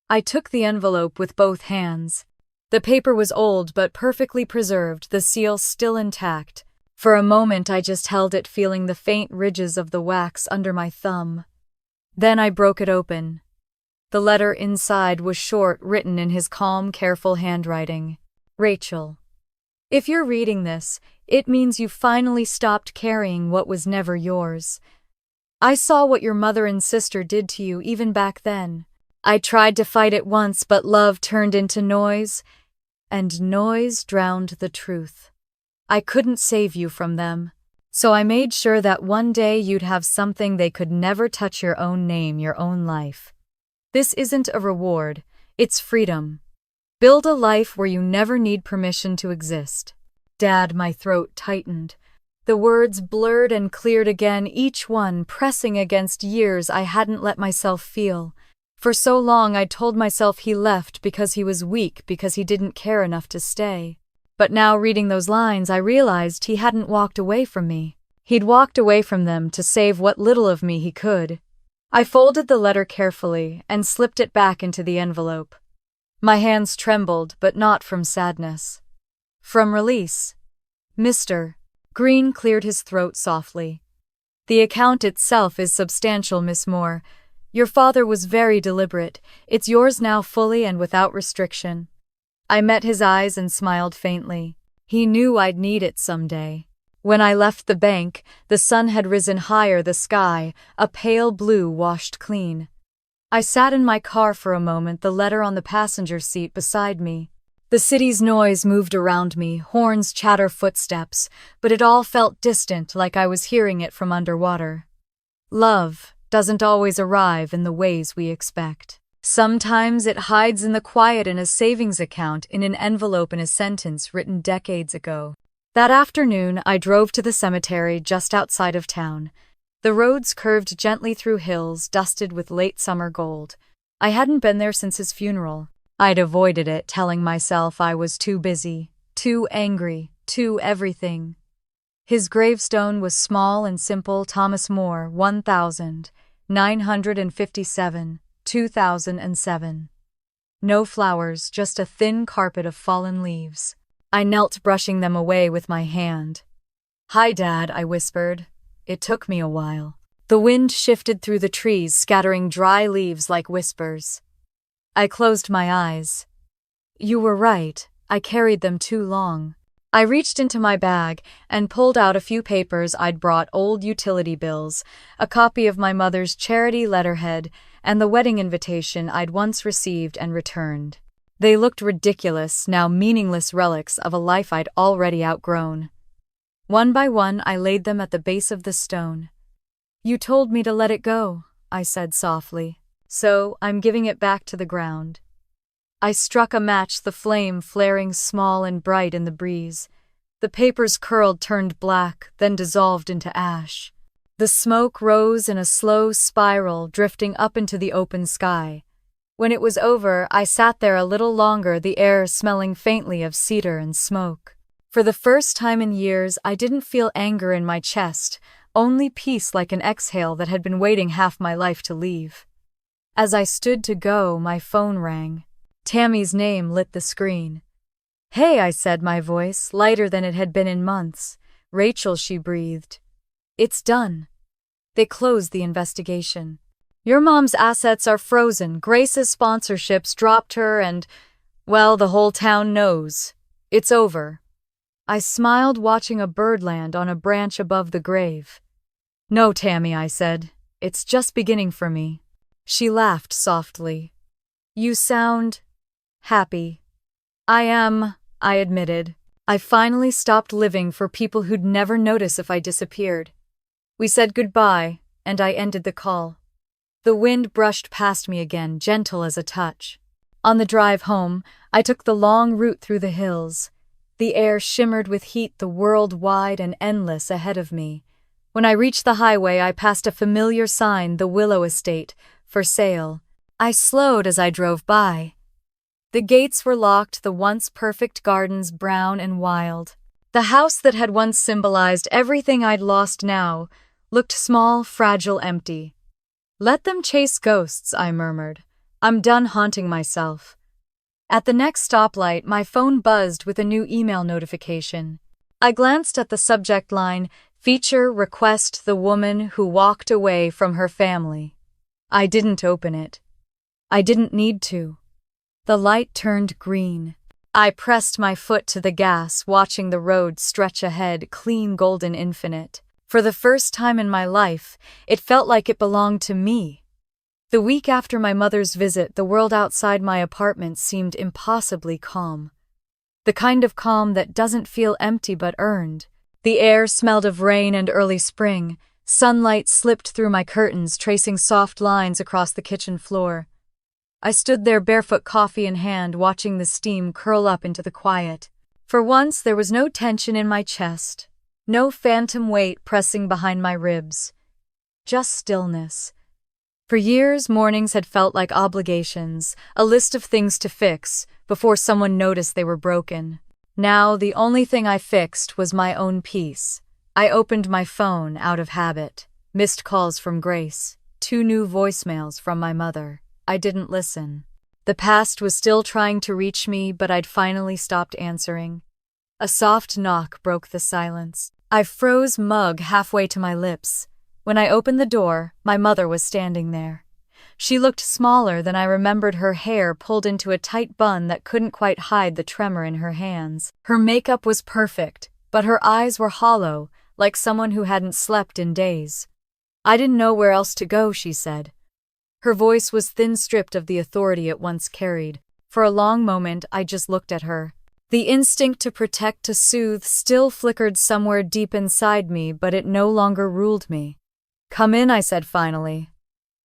I took the envelope with both hands. The paper was old but perfectly preserved, the seal still intact. For a moment I just held it, feeling the faint ridges of the wax under my thumb. Then I broke it open. The letter inside was short, written in his calm, careful handwriting. "Rachel, if you're reading this, it means you finally stopped carrying what was never yours. I saw what your mother and sister did to you even back then. I tried to fight it once, but love turned into noise, and noise drowned the truth. I couldn't save you from them, so I made sure that one day you'd have something they could never touch: your own name, your own life. This isn't a reward, it's freedom. Build a life where you never need permission to exist." Dad, my throat tightened. The words blurred and cleared again, each one pressing against years I hadn't let myself feel. For so long I'd told myself he left because he was weak, because he didn't care enough to stay. But now, reading those lines, I realized he hadn't walked away from me. He'd walked away from them to save what little of me he could. I folded the letter carefully and slipped it back into the envelope. My hands trembled, but not from sadness. From release. "Mr. Green," cleared his throat softly. "The account itself is substantial, Miss Moore. Your father was very deliberate. It's yours now, fully and without restriction." I met his eyes and smiled faintly. He knew I'd need it someday. When I left the bank, the sun had risen higher, the sky, a pale blue, washed clean. I sat in my car for a moment, the letter on the passenger seat beside me. The city's noise moved around me, horns, chatter, footsteps, but it all felt distant, like I was hearing it from underwater. Love doesn't always arrive in the ways we expect. Sometimes it hides in the quiet, in a savings account, in an envelope, in a sentence written decades ago. That afternoon, I drove to the cemetery just outside of town. The roads curved gently through hills dusted with late summer gold. I hadn't been there since his funeral. I'd avoided it, telling myself I was too busy, too angry, too everything. His gravestone was small and simple: Thomas Moore, 1957, 2007. No flowers, just a thin carpet of fallen leaves. I knelt, brushing them away with my hand. "Hi, Dad," I whispered. It took me a while. The wind shifted through the trees, scattering dry leaves like whispers. I closed my eyes. "You were right, I carried them too long." I reached into my bag and pulled out a few papers I'd brought: old utility bills, a copy of my mother's charity letterhead, and the wedding invitation I'd once received and returned. They looked ridiculous, now meaningless relics of a life I'd already outgrown. One by one, I laid them at the base of the stone. "You told me to let it go," I said softly, "so I'm giving it back to the ground." I struck a match, the flame flaring small and bright in the breeze. The papers curled, turned black, then dissolved into ash. The smoke rose in a slow spiral, drifting up into the open sky. When it was over, I sat there a little longer, the air smelling faintly of cedar and smoke. For the first time in years, I didn't feel anger in my chest, only peace, like an exhale that had been waiting half my life to leave. As I stood to go, my phone rang. Tammy's name lit the screen. "Hey," I said, my voice lighter than it had been in months. "Rachel," she breathed. "It's done. They closed the investigation. Your mom's assets are frozen, Grace's sponsorships dropped her, and, well, the whole town knows. It's over." I smiled, watching a bird land on a branch above the grave. "No, Tammy," I said. "It's just beginning for me." She laughed softly. "You sound happy." "I am," I admitted. I finally stopped living for people who'd never notice if I disappeared. We said goodbye, and I ended the call. The wind brushed past me again, gentle as a touch. On the drive home, I took the long route through the hills. The air shimmered with heat, the world wide and endless ahead of me. When I reached the highway, I passed a familiar sign, the Willow Estate, for sale. I slowed as I drove by. The gates were locked, the once perfect gardens brown and wild. The house that had once symbolized everything I'd lost now looked small, fragile, empty. "Let them chase ghosts," I murmured. "I'm done haunting myself." At the next stoplight, my phone buzzed with a new email notification. I glanced at the subject line, "Feature request the woman who walked away from her family." I didn't open it. I didn't need to. The light turned green. I pressed my foot to the gas, watching the road stretch ahead, clean, golden, infinite. For the first time in my life, it felt like it belonged to me. The week after my mother's visit, the world outside my apartment seemed impossibly calm. The kind of calm that doesn't feel empty but earned. The air smelled of rain and early spring. Sunlight slipped through my curtains, tracing soft lines across the kitchen floor. I stood there, barefoot, coffee in hand, watching the steam curl up into the quiet. For once, there was no tension in my chest, no phantom weight pressing behind my ribs. Just stillness. For years, mornings had felt like obligations, a list of things to fix before someone noticed they were broken. Now, the only thing I fixed was my own peace. I opened my phone out of habit. Missed calls from Grace. 2 new voicemails from my mother. I didn't listen. The past was still trying to reach me, but I'd finally stopped answering. A soft knock broke the silence. I froze, mug halfway to my lips. When I opened the door, my mother was standing there. She looked smaller than I remembered, her hair pulled into a tight bun that couldn't quite hide the tremor in her hands. Her makeup was perfect, but her eyes were hollow, like someone who hadn't slept in days. "I didn't know where else to go," she said. Her voice was thin, stripped of the authority it once carried. For a long moment, I just looked at her. The instinct to protect, to soothe, still flickered somewhere deep inside me, but it no longer ruled me. "Come in," I said finally.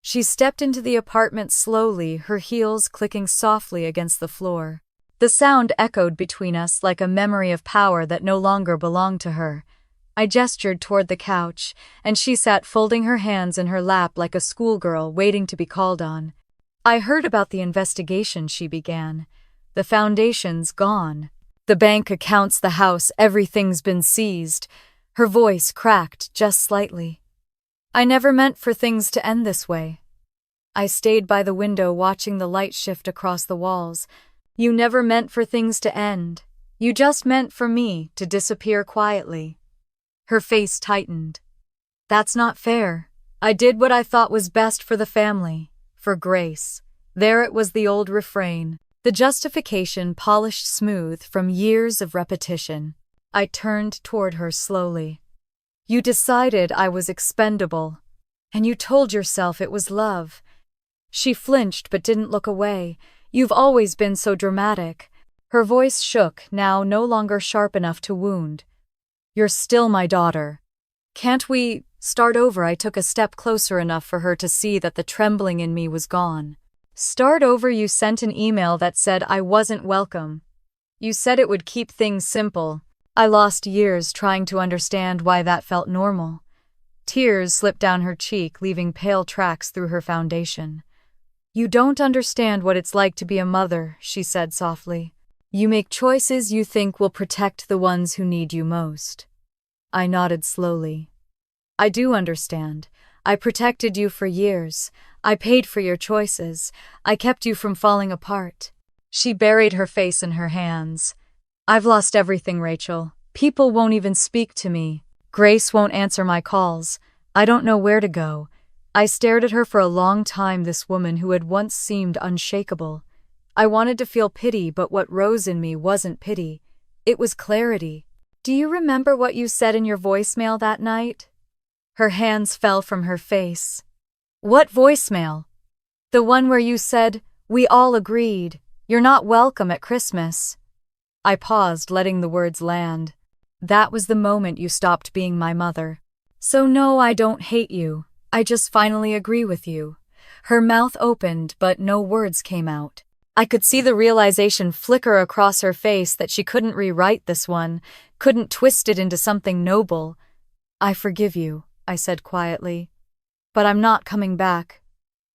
She stepped into the apartment slowly, her heels clicking softly against the floor. The sound echoed between us like a memory of power that no longer belonged to her. I gestured toward the couch, and she sat folding her hands in her lap like a schoolgirl waiting to be called on. "I heard about the investigation," she began. "The foundation's gone. The bank accounts, the house, everything's been seized." Her voice cracked just slightly. "I never meant for things to end this way." I stayed by the window, watching the light shift across the walls. "You never meant for things to end. You just meant for me to disappear quietly." Her face tightened. "That's not fair. I did what I thought was best for the family, for Grace." There it was, the old refrain, the justification polished smooth from years of repetition. I turned toward her slowly. "You decided I was expendable, and you told yourself it was love." She flinched but didn't look away. "You've always been so dramatic." Her voice shook, now no longer sharp enough to wound. "You're still my daughter. Can't we start over?" I took a step closer, enough for her to see that the trembling in me was gone. "Start over? You sent an email that said I wasn't welcome. You said it would keep things simple." I lost years trying to understand why that felt normal. Tears slipped down her cheek, leaving pale tracks through her foundation. "You don't understand what it's like to be a mother," she said softly. "You make choices you think will protect the ones who need you most." I nodded slowly. "I do understand. I protected you for years. I paid for your choices. I kept you from falling apart." She buried her face in her hands. "I've lost everything, Rachel. People won't even speak to me. Grace won't answer my calls. I don't know where to go." I stared at her for a long time, this woman who had once seemed unshakable. I wanted to feel pity, but what rose in me wasn't pity. It was clarity. "Do you remember what you said in your voicemail that night?" Her hands fell from her face. "What voicemail?" "The one where you said, 'We all agreed. You're not welcome at Christmas.'" I paused, letting the words land. "That was the moment you stopped being my mother. So no, I don't hate you. I just finally agree with you." Her mouth opened, but no words came out. I could see the realization flicker across her face that she couldn't rewrite this one, couldn't twist it into something noble. "I forgive you," I said quietly. "But I'm not coming back."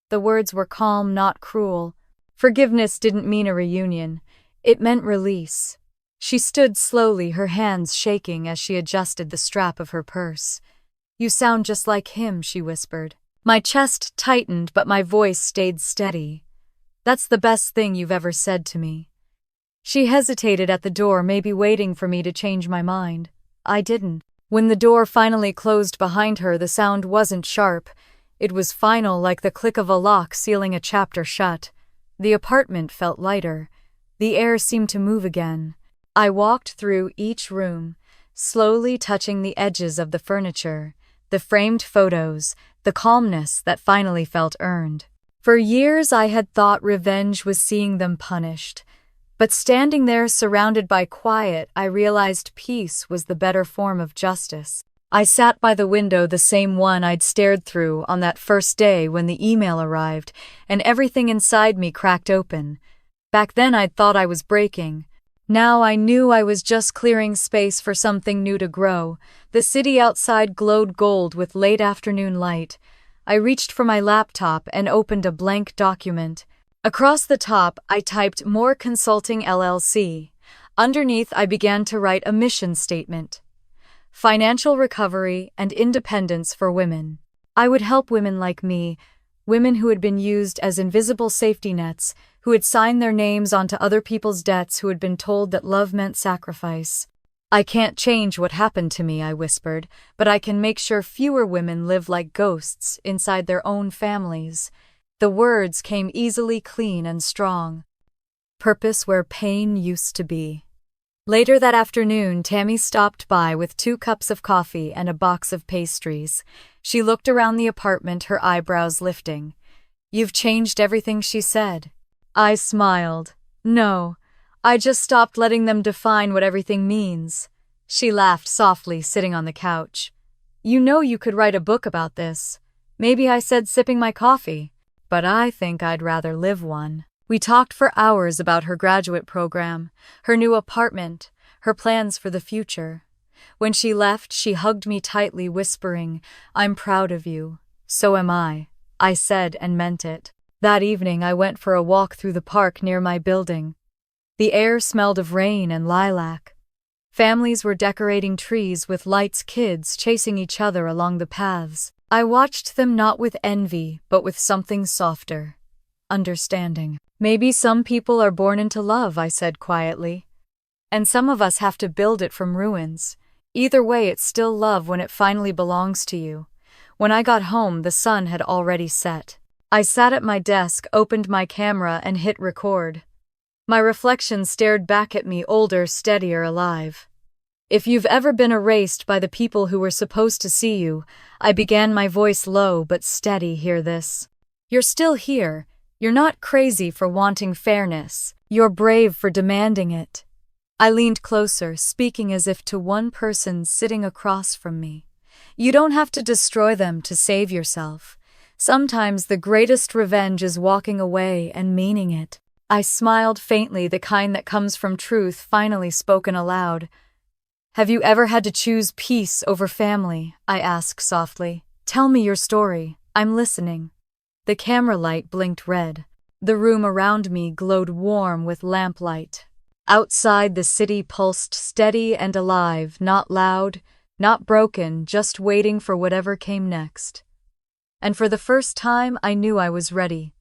The words were calm, not cruel. Forgiveness didn't mean a reunion. It meant release. She stood slowly, her hands shaking as she adjusted the strap of her purse. "You sound just like him," she whispered. My chest tightened, but my voice stayed steady. "That's the best thing you've ever said to me." She hesitated at the door, maybe waiting for me to change my mind. I didn't. When the door finally closed behind her, the sound wasn't sharp. It was final, like the click of a lock sealing a chapter shut. The apartment felt lighter. The air seemed to move again. I walked through each room, slowly touching the edges of the furniture, the framed photos, the calmness that finally felt earned. For years I had thought revenge was seeing them punished. But standing there surrounded by quiet, I realized peace was the better form of justice. I sat by the window, the same one I'd stared through on that first day when the email arrived, and everything inside me cracked open. Back then I'd thought I was breaking. Now I knew I was just clearing space for something new to grow. The city outside glowed gold with late afternoon light. I reached for my laptop and opened a blank document. Across the top, I typed "More Consulting LLC." Underneath, I began to write a mission statement. Financial recovery and independence for women. I would help women like me, women who had been used as invisible safety nets, who had signed their names onto other people's debts, who had been told that love meant sacrifice. "I can't change what happened to me," I whispered, "but I can make sure fewer women live like ghosts inside their own families." The words came easily, clean and strong. Purpose where pain used to be. Later that afternoon, Tammy stopped by with 2 cups of coffee and a box of pastries. She looked around the apartment, her eyebrows lifting. "You've changed everything," she said. I smiled. "No, I just stopped letting them define what everything means." She laughed softly, sitting on the couch. "You know you could write a book about this." Maybe I said, sipping my coffee. "But I think I'd rather live one." We talked for hours about her graduate program, her new apartment, her plans for the future. When she left, she hugged me tightly, whispering, "I'm proud of you." "So am I," I said, and meant it. That evening, I went for a walk through the park near my building. The air smelled of rain and lilac. Families were decorating trees with lights, kids chasing each other along the paths. I watched them not with envy, but with something softer. Understanding. "Maybe some people are born into love," I said quietly. "And some of us have to build it from ruins. Either way, it's still love when it finally belongs to you." When I got home, the sun had already set. I sat at my desk, opened my camera, and hit record. My reflection stared back at me, older, steadier, alive. "If you've ever been erased by the people who were supposed to see you," I began, my voice low but steady, "hear this. You're still here. You're not crazy for wanting fairness. You're brave for demanding it." I leaned closer, speaking as if to one person sitting across from me. "You don't have to destroy them to save yourself. Sometimes the greatest revenge is walking away and meaning it." I smiled faintly, the kind that comes from truth finally spoken aloud. Have you ever had to choose peace over family? I asked softly. Tell me your story. I'm listening. The camera light blinked red. The room around me glowed warm with lamplight. Outside, the city pulsed steady and alive, not loud, not broken, just waiting for whatever came next. And for the first time, I knew I was ready.